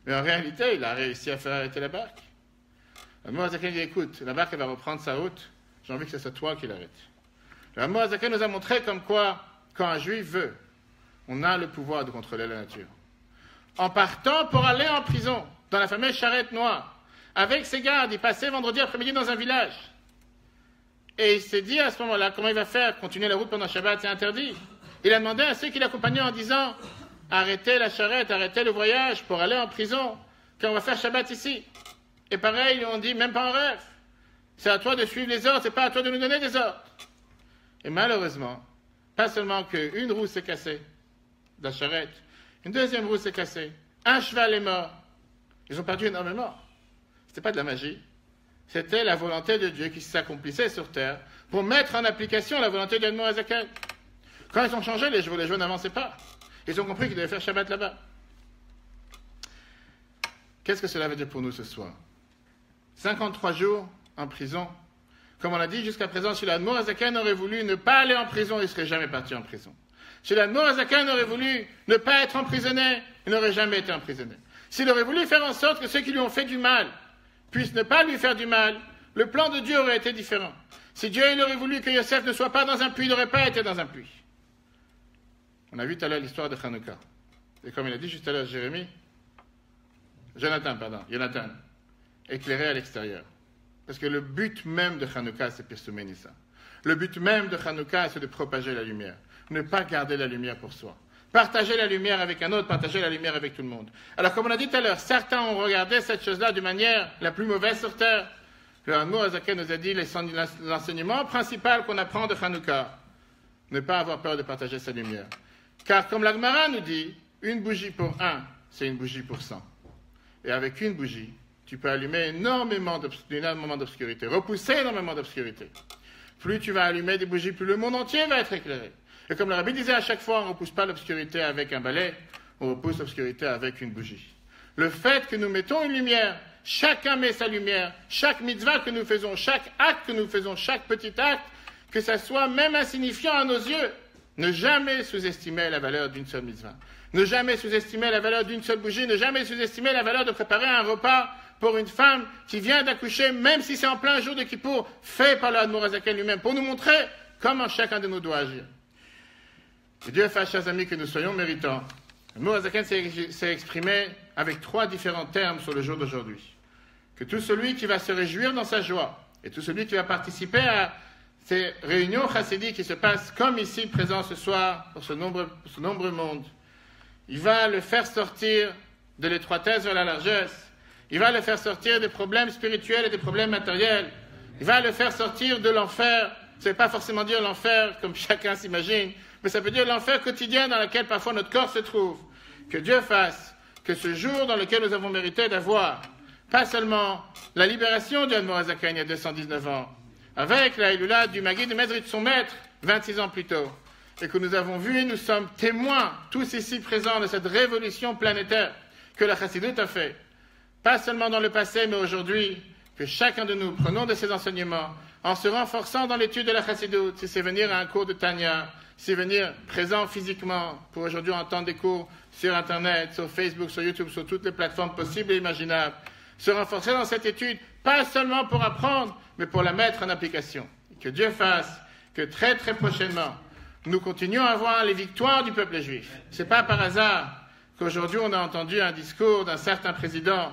Mais en réalité, il a réussi à faire arrêter la barque. L'Admor Azaken dit, écoute, la barque elle va reprendre sa route, j'ai envie que ce soit toi qui l'arrête. L'Admor Azaken nous a montré comme quoi, quand un juif veut, on a le pouvoir de contrôler la nature. En partant pour aller en prison, dans la fameuse charrette noire, avec ses gardes, il passait vendredi après-midi dans un village. Et il s'est dit à ce moment-là, comment il va faire? Continuer la route pendant Shabbat, c'est interdit. Il a demandé à ceux qui l'accompagnaient en disant, arrêtez la charrette, arrêtez le voyage pour aller en prison, car on va faire Shabbat ici. Et pareil, ils ont dit, même pas en rêve. C'est à toi de suivre les ordres, c'est pas à toi de nous donner des ordres. Et malheureusement, pas seulement qu'une roue s'est cassée de la charrette, une deuxième roue s'est cassée, un cheval est mort. Ils ont perdu énormément. C'était pas de la magie. C'était la volonté de Dieu qui s'accomplissait sur terre pour mettre en application la volonté d'Admor Azaken. Quand ils ont changé, les jours n'avançaient pas. Ils ont compris qu'ils devaient faire Shabbat là-bas. Qu'est-ce que cela veut dire pour nous ce soir? 53 jours en prison. Comme on l'a dit jusqu'à présent, si l'Admor Azaken aurait voulu ne pas aller en prison, il ne serait jamais parti en prison. Si l'Admor Azaken aurait voulu ne pas être emprisonné, il n'aurait jamais été emprisonné. S'il aurait voulu faire en sorte que ceux qui lui ont fait du mal puissent ne pas lui faire du mal, le plan de Dieu aurait été différent. Si Dieu il aurait voulu que Yosef ne soit pas dans un puits, il n'aurait pas été dans un puits. On a vu tout à l'heure l'histoire de Hanouka. Et comme il a dit juste à l'heure Jonathan, éclairé à l'extérieur. Parce que le but même de Hanouka, c'est Pirsumei Nissan. Le but même de Hanouka, c'est de propager la lumière. Ne pas garder la lumière pour soi. Partager la lumière avec un autre, partager la lumière avec tout le monde. Alors, comme on a dit tout à l'heure, certains ont regardé cette chose-là de manière la plus mauvaise sur terre. Le Admor Azaken nous a dit l'enseignement principal qu'on apprend de Hanouka. Ne pas avoir peur de partager sa lumière. Car, comme la Gemara nous dit, Une bougie pour un, c'est une bougie pour 100. Et avec une bougie, tu peux allumer énormément d'obscurité, repousser énormément d'obscurité. Plus tu vas allumer des bougies, plus le monde entier va être éclairé. Et comme le Rabbi disait à chaque fois, on ne repousse pas l'obscurité avec un balai, on repousse l'obscurité avec une bougie. Le fait que nous mettons une lumière, chacun met sa lumière, chaque mitzvah que nous faisons, chaque acte que nous faisons, chaque petit acte, que ça soit même insignifiant à nos yeux, ne jamais sous-estimer la valeur d'une seule mitzvah. Ne jamais sous-estimer la valeur d'une seule bougie, ne jamais sous-estimer la valeur de préparer un repas pour une femme qui vient d'accoucher, même si c'est en plein jour de Kippour, fait par l'Admour Hazaken lui-même, pour nous montrer comment chacun de nous doit agir. Que Dieu fasse, chers amis, que nous soyons méritants. L'Admour Hazaken s'est exprimé avec 3 différents termes sur le jour d'aujourd'hui. Que tout celui qui va se réjouir dans sa joie, et tout celui qui va participer à ces réunions chassidiques qui se passent comme ici, présent ce soir, pour ce nombreux monde, il va le faire sortir de l'étroitesse vers la largesse. Il va le faire sortir des problèmes spirituels et des problèmes matériels. Il va le faire sortir de l'enfer. Ça ne veut pas forcément dire l'enfer comme chacun s'imagine, mais ça veut dire l'enfer quotidien dans lequel parfois notre corps se trouve. Que Dieu fasse que ce jour dans lequel nous avons mérité d'avoir, pas seulement la libération du Admour Hazaken il y a 219 ans, avec la Hilula du Maguid de Mezrit, son maître, 26 ans plus tôt, et que nous avons vu et nous sommes témoins, tous ici présents, de cette révolution planétaire que la Chassidoute a fait. Pas seulement dans le passé, mais aujourd'hui, que chacun de nous prenons de ces enseignements, en se renforçant dans l'étude de la Chassidoute, si c'est venir à un cours de Tanya, si c'est venir présent physiquement, pour aujourd'hui entendre des cours sur Internet, sur Facebook, sur YouTube, sur toutes les plateformes possibles et imaginables, se renforcer dans cette étude, pas seulement pour apprendre, mais pour la mettre en application. Que Dieu fasse que très très prochainement, nous continuons à avoir les victoires du peuple juif. Ce n'est pas par hasard qu'aujourd'hui on a entendu un discours d'un certain président.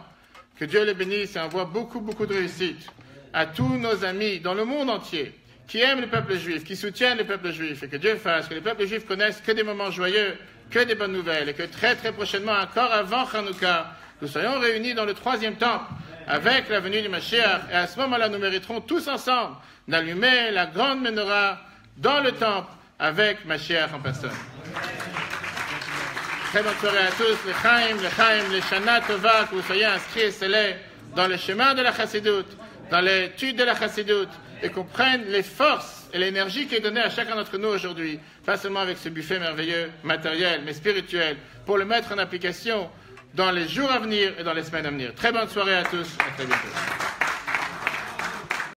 Que Dieu le bénisse et envoie beaucoup de réussite à tous nos amis dans le monde entier qui aiment le peuple juif, qui soutiennent le peuple juif, et que Dieu fasse que le peuple juif connaisse que des moments joyeux, que des bonnes nouvelles, et que très très prochainement, encore avant Hanouka, nous soyons réunis dans le 3e temple avec la venue du Mashiach, et à ce moment-là, nous mériterons tous ensemble d'allumer la grande menorah dans le temple avec Mashiach en personne. Très bonne soirée à tous, les Chaim, les Shana Tova, que vous soyez inscrits et scellés dans le chemin de la Chassidoute, dans l'étude de la Chassidoute, et qu'on prenne les forces et l'énergie qui est donnée à chacun d'entre nous aujourd'hui, pas seulement avec ce buffet merveilleux, matériel, mais spirituel, pour le mettre en application dans les jours à venir et dans les semaines à venir. Très bonne soirée à tous, à très bientôt.